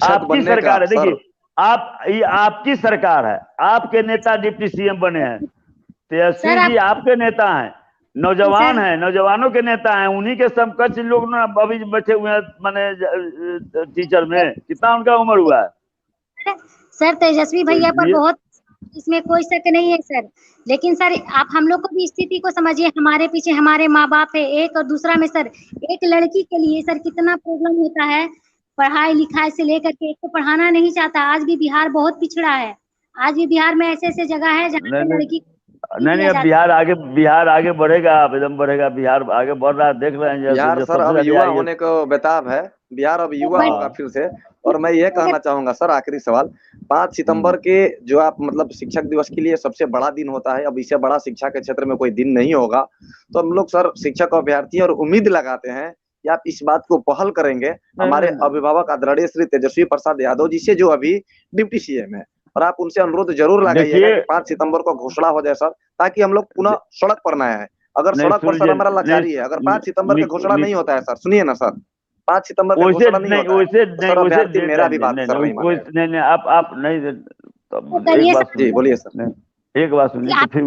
आपकी सरकार है, देखिए आपकी सरकार है, आपके नेता डिप्टी सीएम बने हैं, तेजस्वी जी आपके नेता हैं, नौजवान हैं, नौजवानों के नेता हैं, उन्हीं के समकक्ष लोग ना अभी बैठे हुए हैं माने टीचर में। कितना उनका उम्र हुआ है? सर तेजस्वी भैया पर बहुत इसमें कोई शक नहीं है सर। लेकिन सर आप हम लोग को भी स्थिति को समझिए, हमारे पीछे हमारे माँ बाप है एक, और दूसरा में सर एक लड़की के लिए सर कितना प्रॉब्लम होता है, पढ़ाई लिखाई से लेकर के। एक तो पढ़ाना नहीं चाहता, आज भी बिहार बहुत पिछड़ा है। आज भी बिहार में ऐसे ऐसे जगह है जहाँ पे लड़की नहीं, अब बिहार आगे बढ़ेगा, एकदम बढ़ेगा, बिहार आगे बढ़ रहा है, देख रहे हैं। बिहार सर अब युवा होने को बेताब है, बिहार अब युवा होगा फिर से। और मैं ये कहना चाहूंगा सर, आखिरी सवाल, 5 सितंबर के जो आप मतलब शिक्षक दिवस के लिए सबसे बड़ा दिन होता है, अब इससे बड़ा शिक्षा के क्षेत्र में कोई दिन नहीं होगा। तो हम लोग सर शिक्षक और अभ्यर्थी और उम्मीद लगाते हैं कि आप इस बात को पहल करेंगे। हमारे अभिभावक आदरणीय श्री तेजस्वी प्रसाद यादव जी से, जो अभी डिप्टी सीएम है, और आप उनसे अनुरोध जरूर लगाइएगा कि 5 सितंबर को घोषणा हो जाए सर, ताकि हम लोग पुनः सड़क पर न आए। अगर सड़क पर सर हमारा लाचारी है, अगर 5 सितंबर का घोषणा नहीं होता है सर, सुनिए ना सर, 5 सितंबर का घोषणा नहीं होता है, मेरा भी बात सर नहीं, आप नहीं, जी बोलिए सर। एक बात सुनिए, तो फिर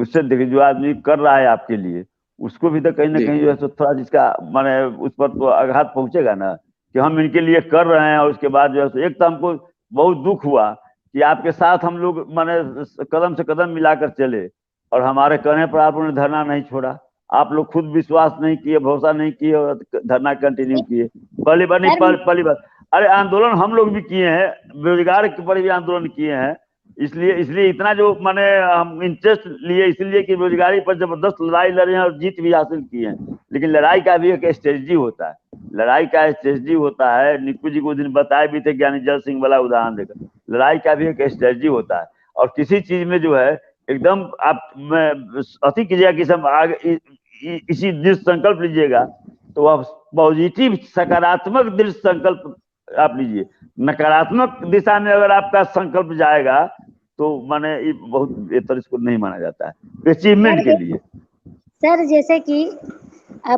उससे देखिए जो आदमी कर रहा है आपके लिए, उसको भी तो कहीं ना कहीं जो है थोड़ा जिसका माने उस पर तो आघात पहुंचेगा ना, कि हम इनके लिए कर रहे हैं। और उसके बाद जो है एक तो हमको बहुत दुख हुआ कि आपके साथ हम लोग माने कदम से कदम मिलाकर चले, और हमारे कहने पर आपने धरना नहीं छोड़ा। आप लोग खुद विश्वास नहीं किए, भरोसा नहीं किए, और धरना कंटिन्यू किए। पहली बार अरे आंदोलन हम लोग भी किए हैं, बेरोजगार के ऊपर भी आंदोलन किए हैं। इसलिए इतना जो माने हम इंटरेस्ट लिए, इसलिए कि बेरोजगारी पर जबरदस्त लड़ाई लड़े हैं और जीत भी हासिल की है। लेकिन लड़ाई का भी एक स्ट्रेटजी होता है, लड़ाई का स्ट्रेटजी होता है। निक्कू जी को दिन बताए भी थे, ज्ञानी जल सिंह वाला उदाहरण देकर, लड़ाई का भी एक स्ट्रेटजी होता है। और किसी चीज में जो है एकदम आप अति कीजिएगा कि सब आगे इसी दृढ़ संकल्प लीजिएगा, तो आप पॉजिटिव सकारात्मक दृढ़ संकल्प आप लीजिए। नकारात्मक दिशा में अगर आपका संकल्प जाएगा तो माने ये बहुत बेहतर इसको नहीं माना जाता है अचीवमेंट के लिए। सर जैसे कि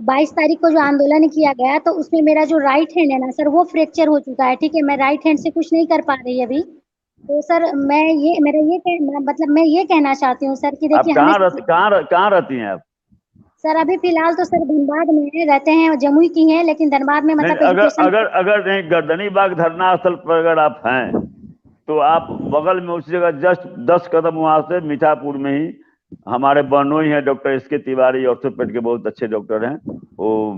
22 तारीख को जो आंदोलन किया गया, तो उसमें मेरा जो राइट हैंड है ना सर, वो फ्रैक्चर हो चुका है। ठीक है, मैं राइट हैंड से कुछ नहीं कर पा रही अभी। तो सर मैं ये कहना चाहती हूँ सर कि देखिए, कहाँ रहती हैं आप? सर अभी फिलहाल तो सर धनबाद में रहते हैं, जमुई की हैं, लेकिन धनबाद में मतलब अगर नहीं, गर्दनी बाग धरना स्थल पर अगर आप हैं तो आप बगल में उस जगह जस्ट 10 कदम वहां से मीठापुर में ही हमारे बहनोई हैं, डॉक्टर एसके तिवारी, ऑर्थोपेड के बहुत अच्छे डॉक्टर हैं। वो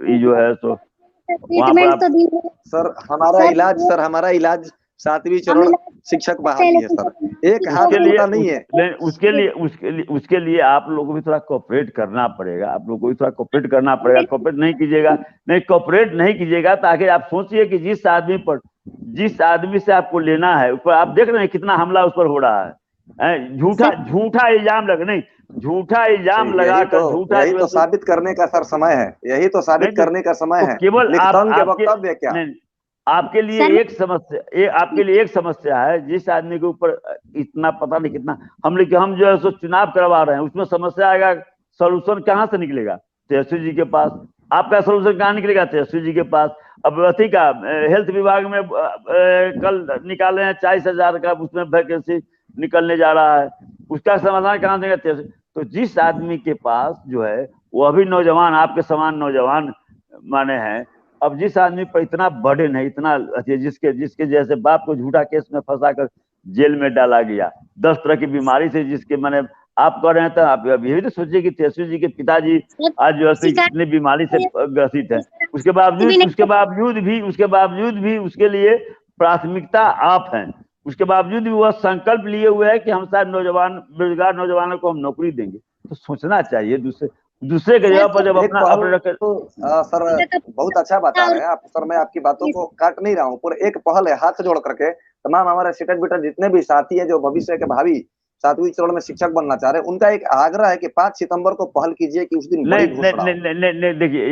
ये जो है तो ट्रीटमेंट तो सर हमारा इलाज 7वीं चरण शिक्षक बहाली है सर, एक हाथ का नहीं है। उसके लिए आप लोगों को भी थोड़ा कोऑपरेट करना पड़ेगा, आप लोगों को भी थोड़ा कोऑपरेट करना पड़ेगा। कोऑपरेट नहीं कीजिएगा ताकि आप सोचिए कि जिस आदमी से आपको लेना है, ऊपर आप देख रहे हैं कितना हमला उस पर हो रहा है। झूठा इल्जाम लगाकर झूठा, यही तो साबित करने का सर समय है, यही तो साबित करने का समय है। केवल आपके वक्तव्य क्या आपके लिए एक समस्या है, जिस आदमी के ऊपर इतना पता नहीं कितना हम जो है सो चुनाव करवा रहे हैं, उसमें समस्या आएगा, सोल्यूशन कहाँ से निकलेगा? तेजस्वी जी के पास। आपका सोल्यूशन कहाँ निकलेगा? तेजस्वी जी के पास। अब अथी का हेल्थ विभाग में कल निकाले हैं 40,000 का, उसमें वैकेंसी निकलने जा रहा है, उसका समाधान कहाँ देगा तेजस्वी? तो जिस आदमी के पास जो है वो अभी नौजवान, आपके समान नौजवान माने हैं, अब जिस आदमी पर इतना बर्डन है, इतना जिसके जैसे बाप को झूठा केस में फंसा कर जेल में डाला गया, 10 तरह की बीमारी से, जिसके मैंने आप कह रहे हैं, तो आप अभी तो सोचिए कि तेजस्वी जी के पिताजी आज जो है इतनी बीमारी से ग्रसित है, उसके बावजूद भी उसके लिए प्राथमिकता आप हैं। उसके बावजूद भी वह संकल्प लिए हुए है कि हम शायद बेरोजगार नौजवानों को हम नौकरी देंगे। तो सोचना चाहिए दूसरे के जगह पर जब अपना सर बहुत अच्छा बता रहे हैं आप सर, मैं आपकी बातों को काट नहीं रहा हूँ। पूरे एक पहल है, हाथ जोड़ करके तमाम हमारे सीटेट बेटर जितने भी साथी है जो भविष्य के भावी 7वीं चरण में शिक्षक बनना चाह रहे हैं, उनका एक आग्रह है कि 5 सितंबर को पहल कीजिए कि उस दिन नहीं देखिए इस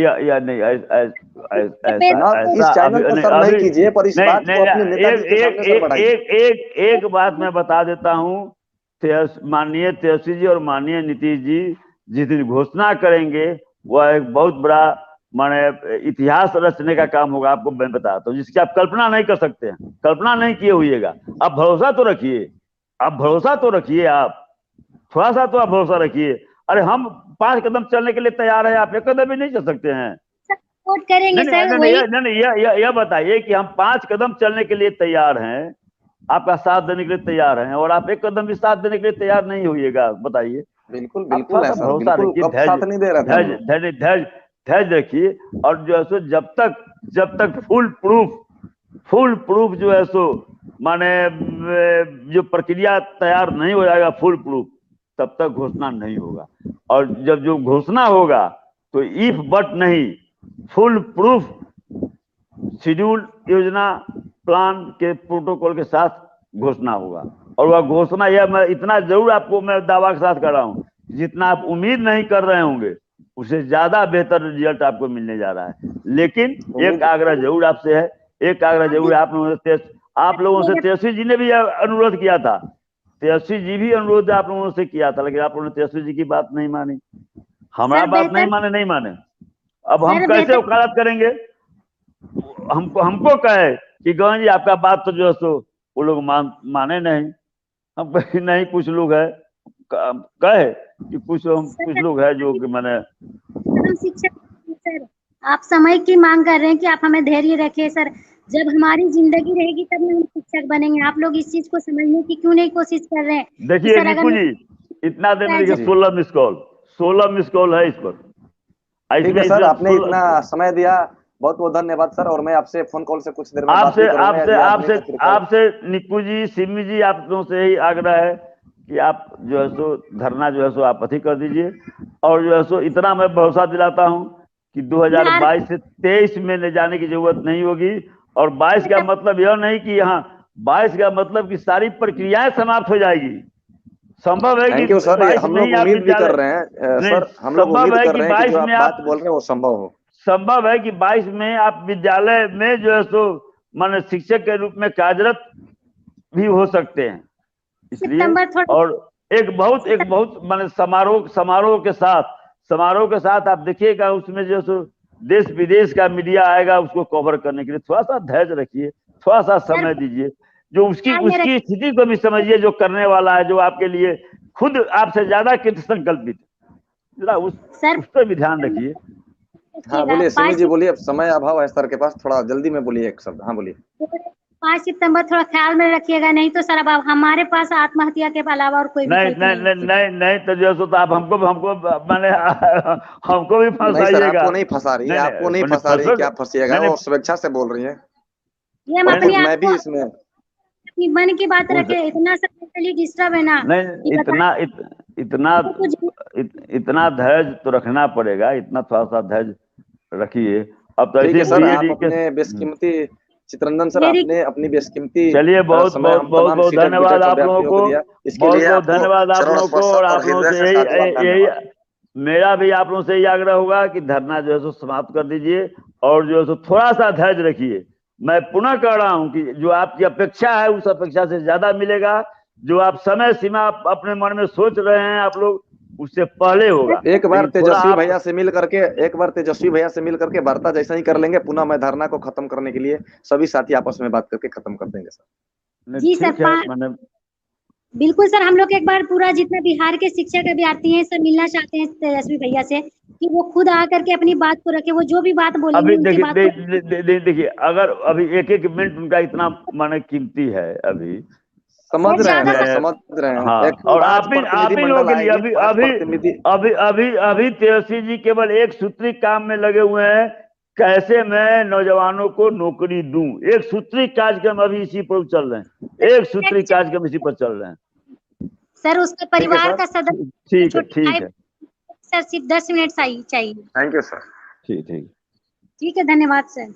चैनल पर सर नहीं कीजिए, पर इस बात को अपने नेताजी के सामने सर बढ़ाइए। एक बात मैं बता देता हूँ, माननीय तेजस्वी जी और माननीय नीतीश जी जिस दिन घोषणा करेंगे, वह एक बहुत बड़ा माने इतिहास रचने का काम होगा। आपको मैं बताता हूँ, जिसकी आप कल्पना नहीं कर सकते हैं, कल्पना नहीं किए हुईएगा। आप भरोसा तो रखिए, आप थोड़ा सा तो आप भरोसा रखिए। अरे हम 5 कदम चलने के लिए तैयार हैं, आप 1 कदम भी नहीं चल सकते हैं। सपोर्ट करेंगे सर। नहीं, यह बताइए कि हम 5 कदम चलने के लिए तैयार हैं, आपका साथ देने के लिए तैयार हैं, और आप एक कदम भी साथ देने के लिए तैयार नहीं होइएगा, बताइए। बिल्कुल बिल्कुल है सर, भरोसा बिल्कुल रखिए, कब साथ नहीं दे रहे थे। धैर्य रखिए, और जो है सो जब तक फुल प्रूफ जो है सो माने जो प्रक्रिया तैयार नहीं हो जाएगा फुल प्रूफ, तब तक घोषणा नहीं होगा। और जब जो घोषणा होगा तो इफ बट नहीं, फुल प्रूफ शेड्यूल, योजना, प्लान के प्रोटोकॉल के साथ घोषणा होगा। और वह घोषणा, यह मैं इतना जरूर आपको मैं दावा के साथ कर रहा हूँ, जितना आप उम्मीद नहीं कर रहे होंगे उससे ज्यादा बेहतर रिजल्ट आपको मिलने जा रहा है। लेकिन एक आग्रह जरूर आपसे है, एक आग्रह जरूर आप लोगों से तेजस्वी जी ने भी अनुरोध किया था, तेजस्वी जी भी अनुरोध आप लोगों से किया था, लेकिन आप लोगों ने तेजस्वी जी की बात नहीं मानी, हमारा बात नहीं माने। अब हम कैसे वकालत करेंगे? हमको कहे कि गौन जी आपका बात तो जो है सो वो लोग माने नहीं, हम नहीं, कुछ लोग है कहे कि कुछ लोग है जो कि मैंने शिक्षक सर, आप समय की मांग कर रहे हैं कि आप हमें धैर्य रखें सर, जब हमारी जिंदगी रहेगी तब हम शिक्षक बनेंगे। आप लोग इस चीज को समझने की क्यों नहीं कोशिश कर रहे हैं? देखिए निकू जी, इतना देर में 16 मिस कॉल है इस पर। ठीक है सर, आपने इतना समय दिया, बहुत बहुत धन्यवाद सर। और मैं आपसे फोन कॉल से कुछ देर में बात करूंगा। आपसे निकू जी, सिमी जी, आप लोगों से यही आग्रह है कि आप जो है सो धरना जो है सो आप अथी कर दीजिए। और जो है सो इतना मैं भरोसा दिलाता हूं कि 2022 से 23 में ले जाने की जरूरत नहीं होगी। और 22 का मतलब यह नहीं कि यहाँ 22 का मतलब कि सारी प्रक्रियाएं समाप्त हो जाएगी। संभव है कि सर, हम लोग उम्मीद भी कर रहे हैं सर, हम लोग उम्मीद कर रहे हैं कि जो आप बात बोल रहे हैं वो संभव हो। संभव है कि 22 में आप विद्यालय में जो है सो माने शिक्षक के रूप में कार्यरत भी हो सकते हैं। इसलिए और एक बहुत माने समारोह के साथ आप देखिएगा, उसमें जो सो देश विदेश का मीडिया आएगा उसको कवर करने के लिए। थोड़ा सा धैर्य रखिए, थोड़ा सा समय दीजिए, जो उसकी स्थिति को भी समझिए, जो करने वाला है, जो आपके लिए खुद आपसे ज्यादा कृत संकल्पित, जरा उस पर भी ध्यान रखिए। हाँ बोलिए सिमी जी, बोलिए, समय अभाव है सर के पास, थोड़ा जल्दी में बोलिए एक शब्द। हाँ बोलिए। 5 सितंबर थोड़ा ख्याल में रखिएगा, नहीं तो सर अब हमारे पास आत्महत्या के अलावा और कोई नहीं तो जो तो आप हमको मैंने हमको भी फंसाइएगा। आपको नहीं फंसा रही है, आपको नहीं फंसा रही है, क्या फंसिएगा? वो स्वेच्छा से बोल रही है। ये हम अपनी मैं भी इसमें अपनी मन की बात रखे, इतना सब डिस्टर्ब है ना, इतना धैर्य तो रखना पड़ेगा, इतना थोड़ा सा धैर्य रखिए। अब तो ठीक है सर, आप अपने बेशकीमती चित्ररंजन सर, आपने अपनी बेशकीमती, चलिए बहुत धन्यवाद आप लोगों को, बहुत धन्यवाद आप लोगों को। और आप लोगों से यही मेरा भी आप लोगों से यही आग्रह होगा कि धरना जो है सो समाप्त कर दीजिए, और जो है सो थोड़ा सा धैर्य रखिए। मैं पुनः कह रहा हूं कि जो आपकी अपेक्षा है उस अपेक्षा से ज्यादा मिलेगा। जो आप समय सीमा अपने मन में सोच रहे हैं आप लोग, उससे पहले होगा। एक बार तेजस्वी भैया से मिल करके वार्ता जैसा ही कर लेंगे, पुनः मैं धरना को खत्म करने के लिए सभी साथी आपस में बात करके खत्म कर देंगे सर। जी सर, बिल्कुल सर, हम लोग एक बार पूरा जितना बिहार के शिक्षक अभ्यर्थी हैं सब मिलना चाहते हैं तेजस्वी भैया से, कि वो खुद आकर के अपनी बात को रखे, वो जो भी बात बोलेंगे अभी देखिए, अगर अभी एक मिनट उनका इतना माने कीमती है, अभी समझ रहे हैं। हाँ, और आप ही लोग के लिए अभी तेजस्वी जी केवल एक सूत्री काम में लगे हुए हैं, कैसे मैं नौजवानों को नौकरी दूं। एक सूत्री कार्यक्रम अभी इसी पर चल रहे हैं, सर। उसके परिवार का सदस्य ठीक है सर, सिर्फ 10 मिनट चाहिए। Thank you sir. ठीक है, धन्यवाद सर।